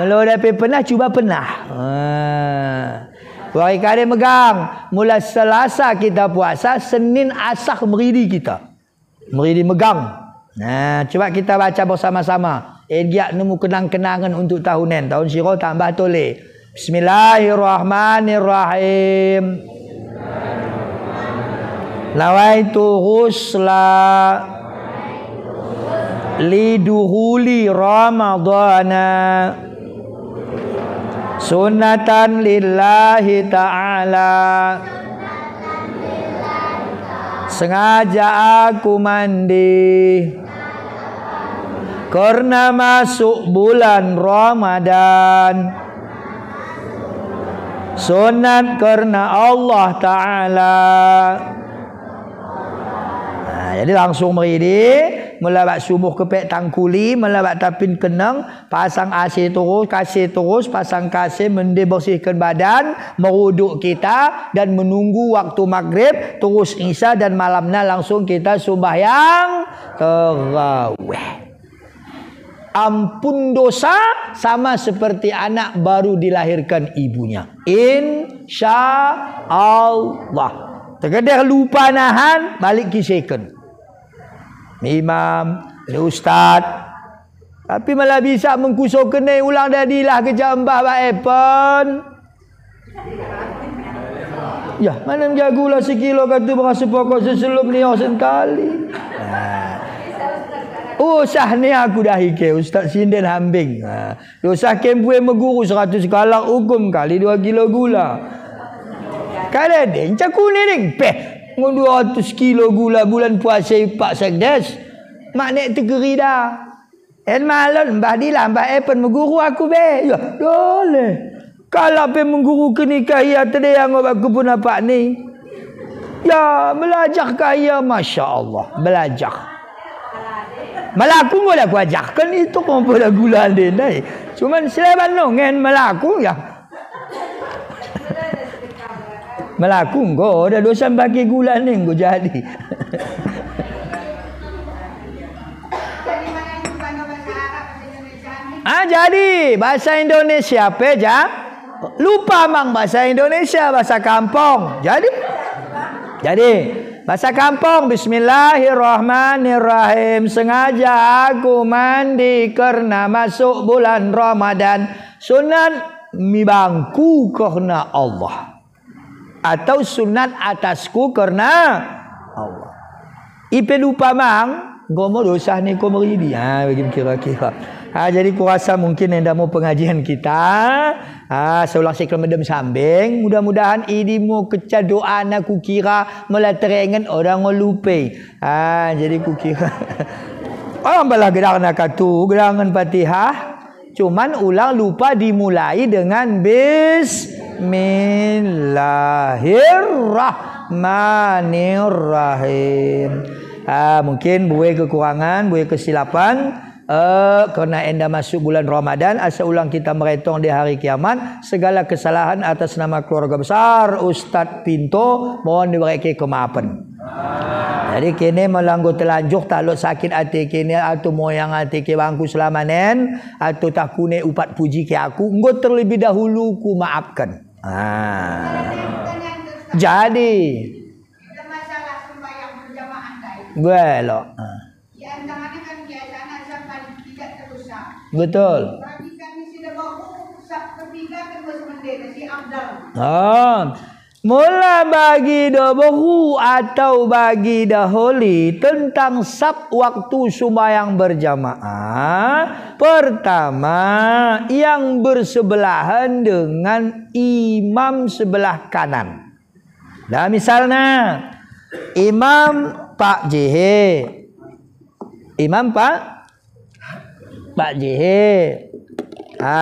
S1: Kalau dapat pernah, cuba pernah. Warin kade megang, mula Selasa kita puasa, Senin asar meridi kita. Meridi megang. Nah, coba kita baca bersama-sama. Dia nemu kenang-kenangan untuk tahunan. Tahun Syirah tambah toleh. Bismillahirrahmanirrahim. Lawaitu husla liduhuli ramadana sunnatan lillahi ta'ala. Sengaja aku mandi karena masuk bulan Ramadan, sunat karena Allah Ta'ala. Nah, jadi langsung meridi melawat sumuh kepek tangkuli, melawat tapin kenang, pasang AC terus, kasih terus, pasang kasih, mandi bersihkan badan, meruduk kita dan menunggu waktu maghrib, terus isya dan malamnya langsung kita sembahyang tarawih. Ampun dosa sama seperti anak baru dilahirkan ibunya. Insya Allah. Terkadang lupa nahan, balik kisahkan. Imam, ustaz, tapi malah bisa mengkusuk kena ulang dadilah kerja mbah Baepan. Ya, mana menjagulah sekilo kata berasa pokok seselum ni sekali. Usah ni aku dah hike Ustaz Sinden Hambing. Usah kempuan meguru 100 kalak hukum kali 2 kilo gula. Kada deng caku ni deng peh. 200 kilo gula bulan puasa Pak Sekdes. Mak nek tegeri dah. En malam mbah dilah mbah Epen meguru aku be. Ya, boleh. Kalau pe mengguru kenikahi atade yang aku pun apa ni. Ya, belajar kaya masya-Allah, belajar. Melaku boleh aku ajarkan itu kumpul gula dia ni. Cuman seleban nongen melaku ya. Melaku engkau dah dosa bagi gula ni engkau jadi. Jadi bahasa Indonesia apa ja? Lupa mang bahasa Indonesia, bahasa kampung. Jadi bahasa kampung. Bismillahirrahmanirrahim. Sengaja aku mandi karena masuk bulan Ramadan. Sunat mibangku karena Allah. Atau sunat atasku karena Allah. Ipe lupa mang, gomo dosa ni ko meridi. Begini kira-kira. Jadi ku rasa mungkin anda mau pengajian kita. Seulang sekali medem sambing. Mudah-mudahan ini mau keca doa nak ku kira melaterengan orang ngelupe. Jadi ku kira orang balah gedang nak katu gedangan Fatihah. Cuman ulang lupa dimulai dengan Bismillahirrahmanirrahim. Mungkin buai kekurangan, buai kesilapan. Kerana anda masuk bulan Ramadan, asa ulang kita meretong di hari kiamat. Segala kesalahan atas nama keluarga besar Ustaz Pinto mohon diberi kemaafan. Jadi kini melanggu telanjur tak lo sakit hati kini atau moyang hati ke bangku selamanen atau tak kune upat puji ke aku engkau terlebih dahulu ku maafkan. Jadi masalah sembahyang berjamaah gue lo. Ya tangannya kan biasanya sampai tidak terusak. Betul. Tapi kami sudah bawa ketiga terus mendeta si Abdul. Mula bagi dahulu atau bagi dahuli tentang sab waktu sembahyang berjamaah. Pertama, yang bersebelahan dengan imam sebelah kanan. Nah, misalnya imam Pak JH. Imam Pak JH.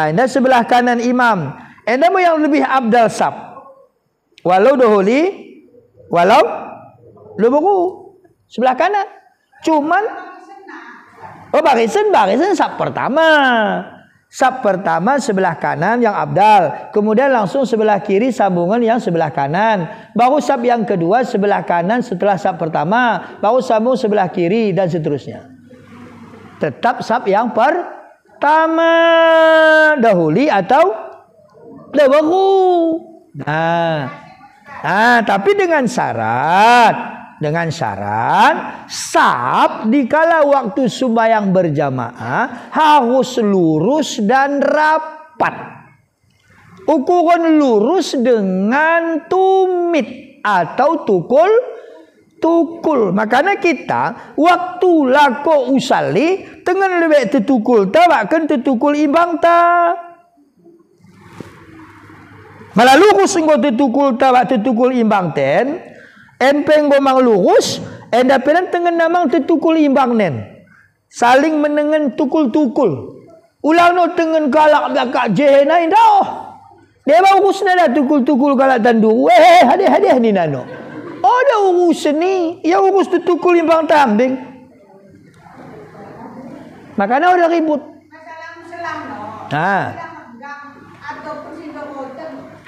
S1: Ini sebelah kanan imam. Anda mau yang lebih abdal sab. Walau dahuli, walau leberu sebelah kanan. Cuman barisan sab pertama. Sab pertama sebelah kanan yang abdal. Kemudian langsung sebelah kiri sambungan yang sebelah kanan. Baru sab yang kedua sebelah kanan setelah sab pertama. Baru sambung sebelah kiri dan seterusnya. Tetap sab yang pertama. Dahuli atau leberu. Tapi dengan syarat dengan syarat saf dikala waktu sembahyang berjamaah harus lurus dan rapat. Ukuran lurus dengan tumit atau tukul. Makanya kita waktu lako usali tengen lebih tetukul ta bahkan tetukul imbang ta. Malah lurus engko tetukul ta bak tetukul imbang ten. Empeng bomang lurus enda penan tengen namang tetukul imbang nen. Saling menengen tukul-tukul. Ulang no tengen galak belakak jehena indah. Dia baru urus dah tukul-tukul galak tandu. Weh, hadiah-hadiah ni nano. Oh, dah urus ni. Ya urus tu tukul imbang tambing. Makanya udah ribut.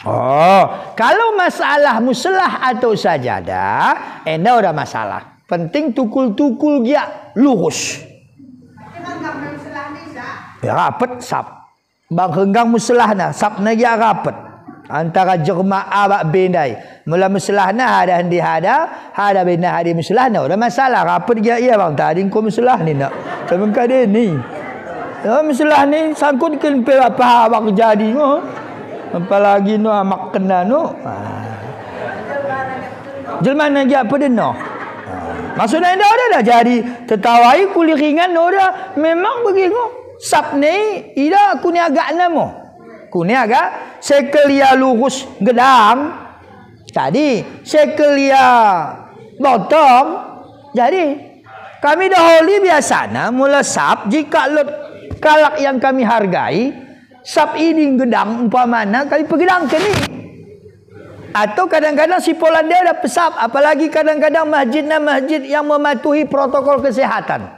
S1: Oh, kalau masalah muslah atau sajadah, enda udah masalah. Penting tukul-tukul dia lurus. Ya, rapat sap. Bang henggang muslahna sabna ya rapat antara jemaah bak bendai mula muslahna ada handi hada benda hadi muslahna udah masalah rapat dia ya bang tadi ko muslah ni nak temen kade ni ya muslah ni sangkut ken pe apa bang jadi ngo apalagi no amak kena no jelmana dia pedeno maksudnya dah jadi tetawai kuli ringan dah memang begitu. Sab ni ida kuni agak namo. Kuni agak sekelia lurus gedang. Tadi sekelia botong. Jadi kami dahulu biasanya mula sab jika lot kalak yang kami hargai sab ini gedang umpamana kami pegedangkan ni. Atau kadang-kadang si Polandia ada pesap, apalagi kadang-kadang masjid yang mematuhi protokol kesehatan.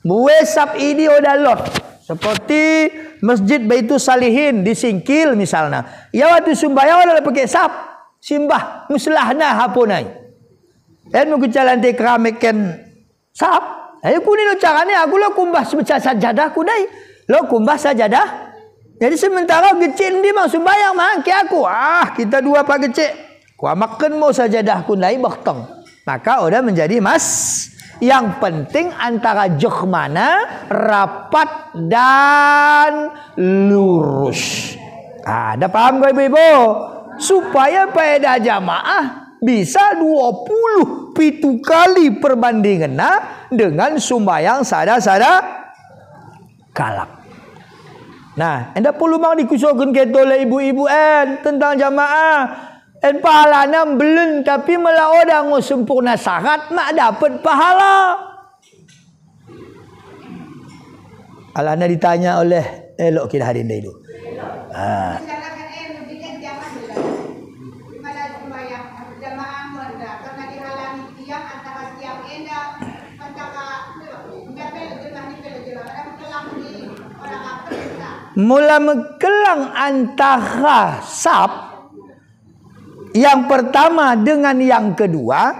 S1: Muesap ini udah lot. Seperti Masjid Baitul Salihin di Singkil misalnya. Ya waktu sembahyang ada pakai sap, simbah muslahna hapunai. Dan mungkin jalan di keramikkan sap. Ayo kuni lo caranya aku lo kumbah sajadah kunai. Lo kumbah sajadah. Jadi sementara kecil ni mau sembahyang mah ke aku. Kita dua pak kecil. Ku makan mau sajadah kunai baktang. Maka udah menjadi mas. Yang penting antara jehmana rapat dan lurus. Ada paham gak ibu-ibu? Supaya pada jamaah bisa 27 kali perbandingan dengan sumbayang sada-sada kalak. Nah, anda perlu mang dikusokan kita oleh ibu-ibu tentang jamaah. Pahala belum tapi malah orang sempurna syarat mak dapat pahala. Alana ditanya oleh elok kita hari ini dulu. Mula mekelang antara sab yang pertama dengan yang kedua,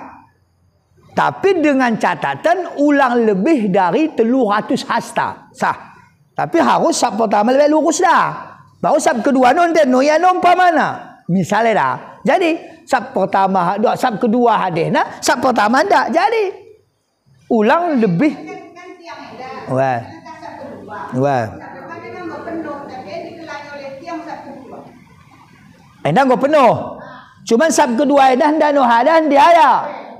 S1: tapi dengan catatan ulang lebih dari 300 hasta sah. Tapi harus sab pertama lebih lurus dah. Baru sab kedua nonton ya nompa mana. Misalnya dah. Jadi sab pertama sab kedua hadis nah, sab pertama dah. Jadi ulang lebih. Wah. Wah. Enda enggak penuh. Cuman sab kedua dah no hadan dia ya.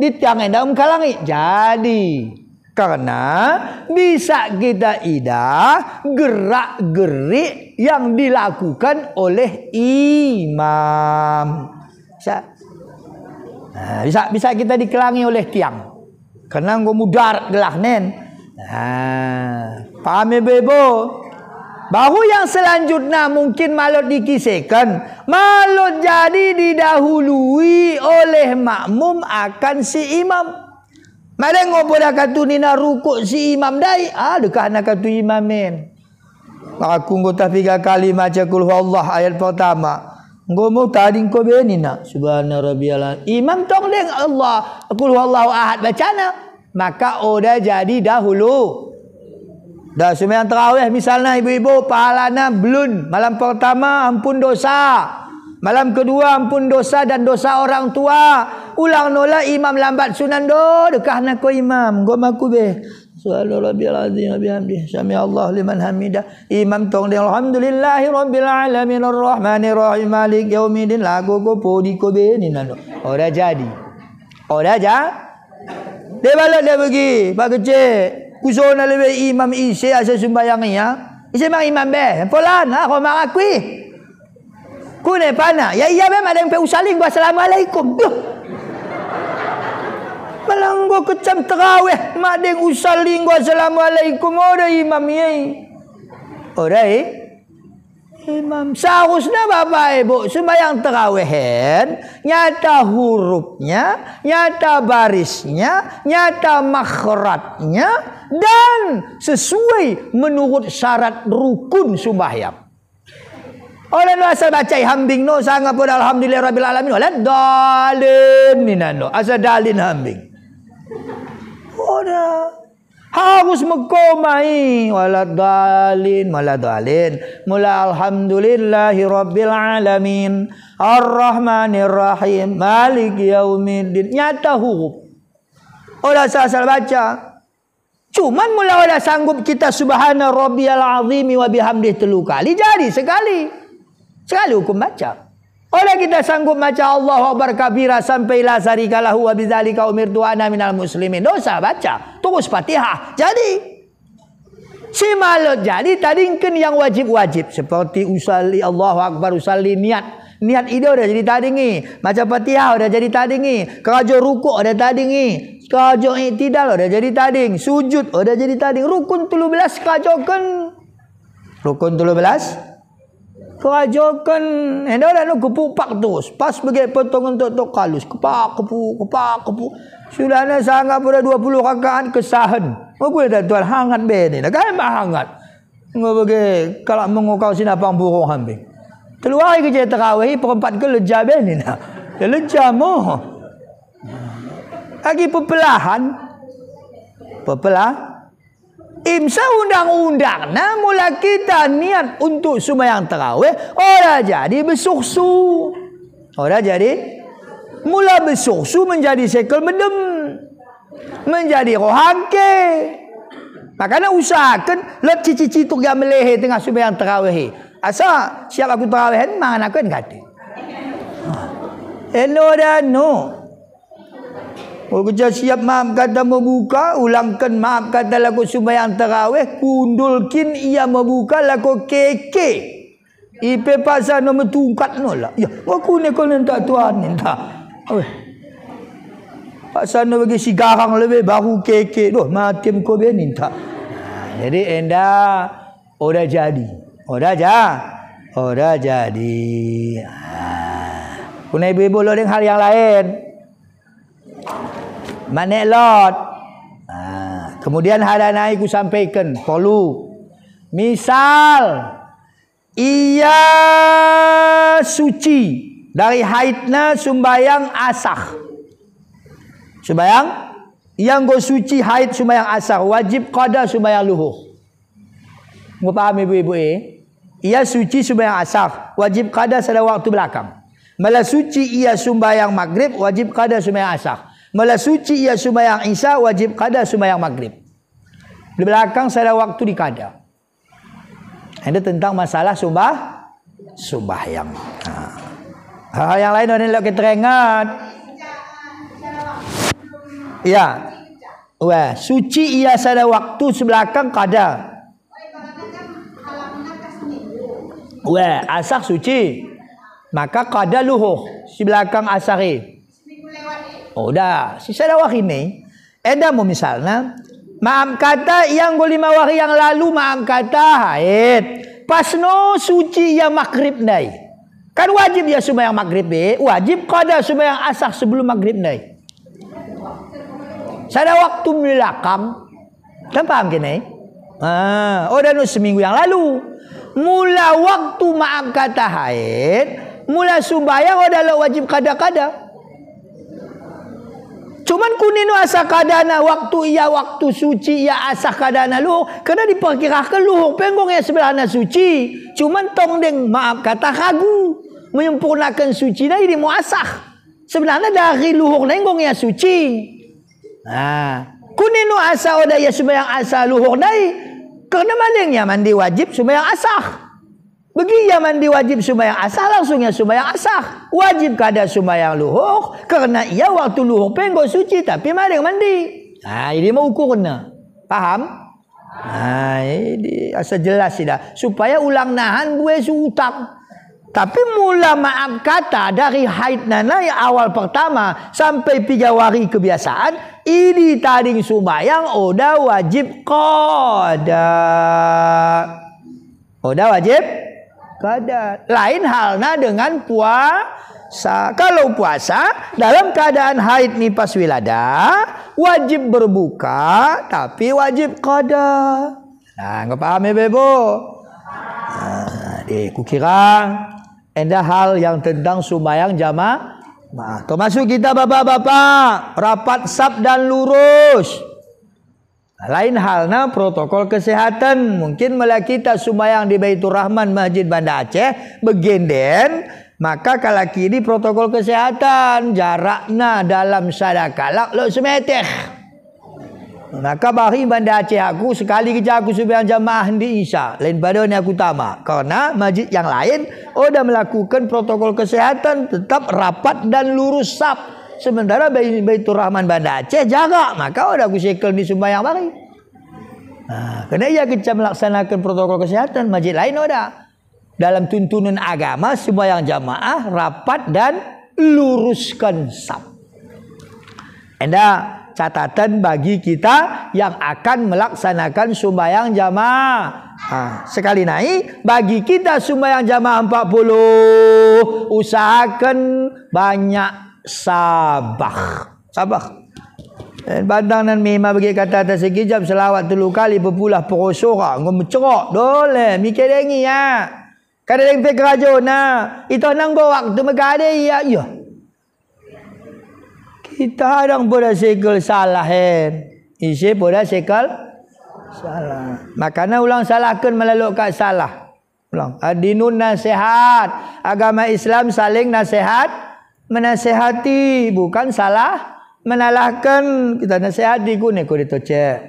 S1: Di tiang enda kalangi. Jadi karena bisa kita idah gerak-gerik yang dilakukan oleh imam. Bisa kita dikelangi oleh tiang. Karena enggak mudar gelah nen. Paham ya bebo? Baru yang selanjutnya mungkin malut dikisahkan. Malut jadi didahului oleh makmum akan si imam. Mada ngopo dah katu nina rukuk si imam dai. Dekah nak katu imamin. Aku ngota 3 kali maca qul huwallah ayat pertama. Ngomo tadi ko beni nak. Subhana rabbiyal imam tong deng Allah. Qul huwallahu ahad bacana. Maka udah jadi dahulu. Dah sembahyang tarawih misalnya ibu-ibu pahalana belum. Malam pertama ampun dosa. Malam kedua ampun dosa dan dosa orang tua. ulang nola imam lambat sunan do dekah nak ko imam go maku be subhana rabbil azim wa bihamdihi sami Allah liman hamidah imam tong de alhamdulillahi rabbil alamin arrahmanir rahim malik yaumiddin lagu ko podi ko be ni nando ora jadi dia balik dia pergi pak kecil kusona lebih imam isi asa sembayang ya isi mang imam be polan ha ko marakui kune pana ya iya be madang pe usaling wassalamualaikum malanggo kecam tarawih madang usaling wassalamualaikum ora imam ye ora imam seharusnya bapak ibu sembahyang tarawihin nyata hurufnya nyata barisnya nyata makhrajnya dan sesuai menurut syarat rukun sembahyang. Oleh nu asal baca hambing no sangat pun alhamdulillah rabbil alamin oleh dalin ni nando asal dalin hambing. Ora harus mekomai wala dalin mula alhamdulillahi rabbil alamin arrahmanir rahim maliki yaumiddin nyata huruf. Ora asal baca. Cuman mula ora sanggup kita subhana rabbiyal azim wa bihamdihi 3 kali jadi sekali hukum baca. Oleh kita sanggup baca Allahu Akbar kabira sampai la syarika lahu wa bidzalika umirtu ana minal muslimin. Dosa baca terus Fatihah. Jadi si malut jadi tadingkeun yang wajib-wajib seperti usalli Allahu Akbar usalli niat ide udah jadi tadingi. Baca Fatihah udah jadi tadingi. Kerajo rukuk udah tadingi. Kerajo i'tidal udah jadi tading. Sujud udah jadi tading. Rukun 13 kerajokeun. Rukun 13 kerajokan enda dah nak kepupak terus pas bagi potong untuk kalus kepak sudah nak sangat pada 20 rakaat kesahan apa dah tuan hangat be ni kan hangat ngau bagi kalau mengukau sinapang burung hambing keluar kerja tarawih perempat ke leja be ni nak leja moh lagi pepelahan imsa undang-undang nah mula kita niat untuk sembahyang tarawih ora jadi besuksu ora jadi mula besuksu menjadi sekel medem menjadi rohake makanya usahakan let cici tu yang melehe tengah sembahyang tarawih asa siap aku tarawih mangan aku kata no kerja siap maaf kata membuka ulangkan maaf kata laku sembahyang tarawih kundulkin ia membuka laku keke ipe pasal nombor tungkat nolah ya aku ni kau minta tuan minta pasal nombor bagi si garang lebih baru keke doh matim kau be minta jadi enda udah jadi punai ibu lo dengan hal yang lain manek lot. Kemudian hada naik ku sampaikan perlu. Misal ia suci dari haidna sembayang asar. Sembayang yang go suci haid sembayang asar wajib qada sembayang luhur. Ngau paham ibu-ibu ia suci sembayang asar wajib qada pada waktu belakang. Malah suci ia sembayang maghrib wajib qada sembayang asar. Malah suci ia sembahyang isya wajib qada sembahyang maghrib. Di belakang saya ada waktu di qada. Ini tentang masalah sembahyang. Hal yang lain orang nak kita ingat. Ya. Wah, suci ia sada waktu sebelakang qada. Wah, asar suci. Maka qada luhur si belakang asari. Oh dah, sisa dah wahid ni. Eda mau misalnya, maaf kata yang 5 hari yang lalu maaf kata haid. Pas no suci yang maghrib nai. Kan wajib ya sembahyang maghrib wajib qada sembahyang asar sebelum maghrib nai. Sada waktu belakang. Kan paham kini? Oh dah no seminggu yang lalu. Mula waktu maaf kata haid, mula sembahyang adalah wajib qada. Cuman kuninu asa kadana waktu suci ia asah kadana luhur kena diperkirakan luhur penggong yang sebelahnya suci. Cuman tong deng maaf kata ragu menyempurnakan suci dah ini mau asah. Sebenarnya dari luhur nenggong ya suci. Kuninu asa oda ya sembahyang asa luhur dai. Karena malingnya mandi wajib sembahyang asar. Bagi ya mandi wajib sembahyang asar langsungnya sembahyang asar. Wajib kada sembahyang luhur karena ia waktu luhur penggo suci tapi maling mandi. Ini mau ukurnya. Paham? Ini asa jelas sudah supaya ulang nahan buat utang. Tapi mula maaf kata dari haid nana yang awal pertama sampai 3 hari kebiasaan ini tading sumbayang oda wajib qada. Oda wajib qada. Lain halnya dengan puasa. Kalau puasa dalam keadaan haid nifas wilada wajib berbuka tapi wajib qada. Nggak paham ya bebo? Kukira ada hal yang tentang sumbayang jamaah. Termasuk kita bapak-bapak rapat saf dan lurus. Lain halnya protokol kesehatan. Mungkin mula kita sumbayang di Baitur Rahman Masjid Banda Aceh begenden, maka kalau kini protokol kesehatan jaraknya dalam sadakalak lo semeter. Maka bari Banda Aceh aku sekali kerja aku sembahyang jamaah di Isya lain pada ni aku tamak karena masjid yang lain dah melakukan protokol kesehatan tetap rapat dan lurus saf sementara Baitur Rahman Banda Aceh jarak maka aku sekel di sembahyang bari. Kerana ia kita melaksanakan protokol kesehatan masjid lain dalam tuntunan agama sembahyang jamaah rapat dan luruskan saf. Catatan bagi kita yang akan melaksanakan sumbayang jamaah. Sekali naik bagi kita sumbayang jamaah 40 usahakan banyak sabar. Badang dan mima bagi kata atas sekejap selawat 3 kali berpulah perosora ngomcerok dole mikir dengi ya. Kada deng pe kerajo itu nanggo waktu megade ya. Kita hadang pada sekel salah isi pada sekel salah. Makanya ulang salahkan melalui kat salah. Ulang. Adinun nasihat. Agama Islam saling nasihat, menasihati, bukan salah menalahkan. Kita nasihati ku ne ko ditocek.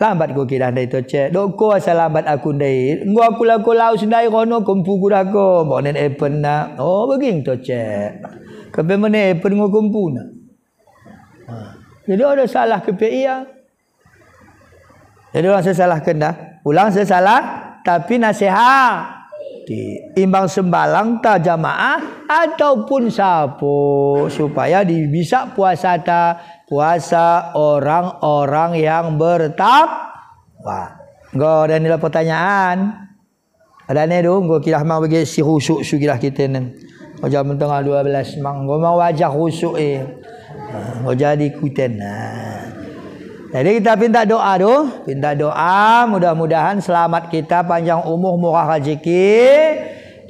S1: Lambat ko kira dai tocek. Dok ko asal lambat aku dai. Ngo aku lako lau sendai kono kumpu gurako. Bonen epen na. Beging tocek. Kape mene epen ngo kumpu na. Jadi ada salah ke PIA. Jadi orang sesalahkan dah. Ulang sesalah tapi nasihat. Imbang sembalang ta jamaah ataupun sapo supaya bisa puasa puasa orang-orang yang bertakwa. Go dan nilai pertanyaan. Ada ni dong go kilah mau bagi si khusuk sugilah kita ni. Jam tengah 12 mang go mau wajah khusuk mau jadi ikutan. Jadi kita pinta doa pinta doa mudah-mudahan selamat kita panjang umur murah rezeki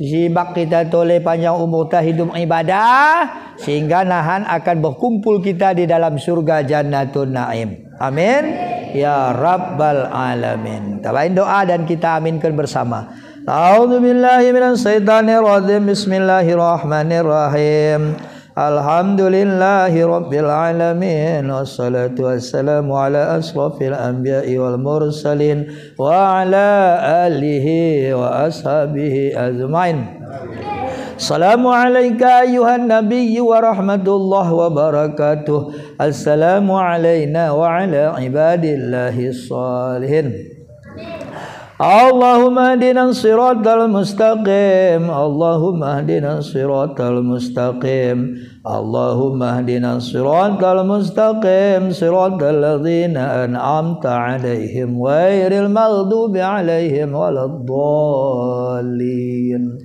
S1: disibak kita toleh panjang umur ta hidup ibadah sehingga nahan akan berkumpul kita di dalam surga Jannatun Naim. Amin ya rabbal alamin. Tabain doa dan kita aminkan bersama. A'udzubillahi minasyaitonirrajim. Bismillahirrahmanirrahim. Alhamdulillahi rabbil alamin wassalatu wassalamu ala asrafil anbiya'i wal mursalin wa ala alihi wa ashabihi ajmain. Assalamu alayka ayuhan nabiyyu wa rahmatullahi wa barakatuh. Assalamu alayna wa ala ibadillahi salihin. Allahumma hdina siratal mustaqim. Allahumma hdina siratal mustaqim. Allahumma hdina siratal mustaqim. Siratal ladzina an'amta 'alaihim ghairil maghdubi 'alaihim waladdallin.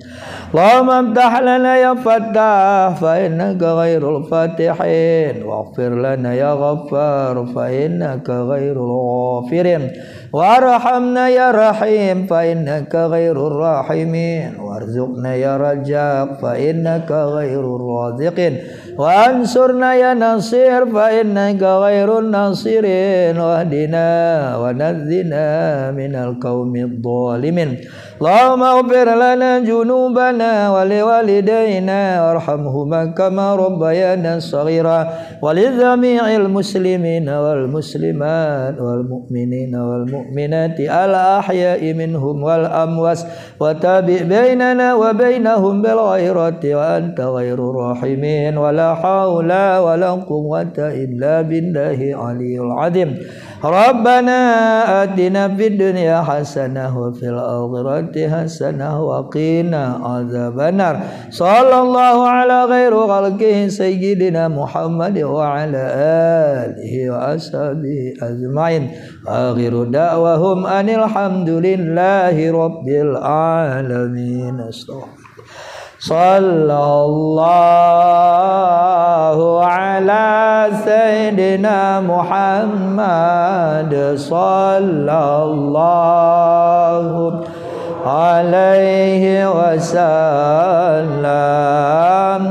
S1: Allahumma iftah lana ya Fattah fa innaka ghairul fatihin waghfir lana ya Ghaffar fa innaka ghairul ghafirin warhamna ya Rahim fa innaka ghairur rahimin warzuqna ya Razzaq fa innaka ghairur raziqin وانصرنا يا نصير فإنك غير الناصرين واهدنا ونذنا من القوم الظالمين اللهم اغفر لنا ذنوبنا ولوالدينا وارحمهما كما ربيانا صغيرا ولجميع المسلمين والمسلمات والمؤمنين والمؤمنات الأحياء منهم والأموات وتابع بيننا وبينهم بالخيرات وأنت غير الراحمين ولا حول ولا قوة إلا بالله العلي العظيم ربنا آتنا في الدنيا حسنة وفي الآخرة حسنة وقنا عذاب النار صلى الله على خير خلقه سيدنا محمد وعلى آله وأصحابه أجمعين آخر دعوهم أن الحمد لله رب العالمين صلى الله على سيدنا محمد صلى الله عليه وسلم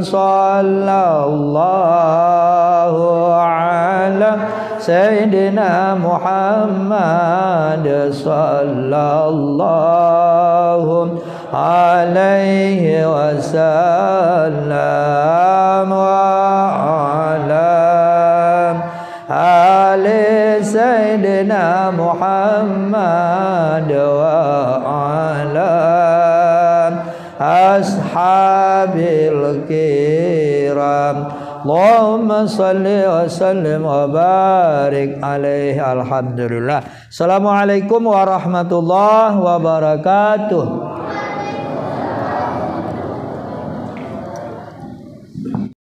S1: صلى الله على سيدنا محمد صلى الله عليه وسلم وعلى آل سيدنا محمد وعلى أصحاب الكرام اللهم صل وسلم وبارك عليه الحمد لله. Assalamualaikum warahmatullahi wabarakatuh.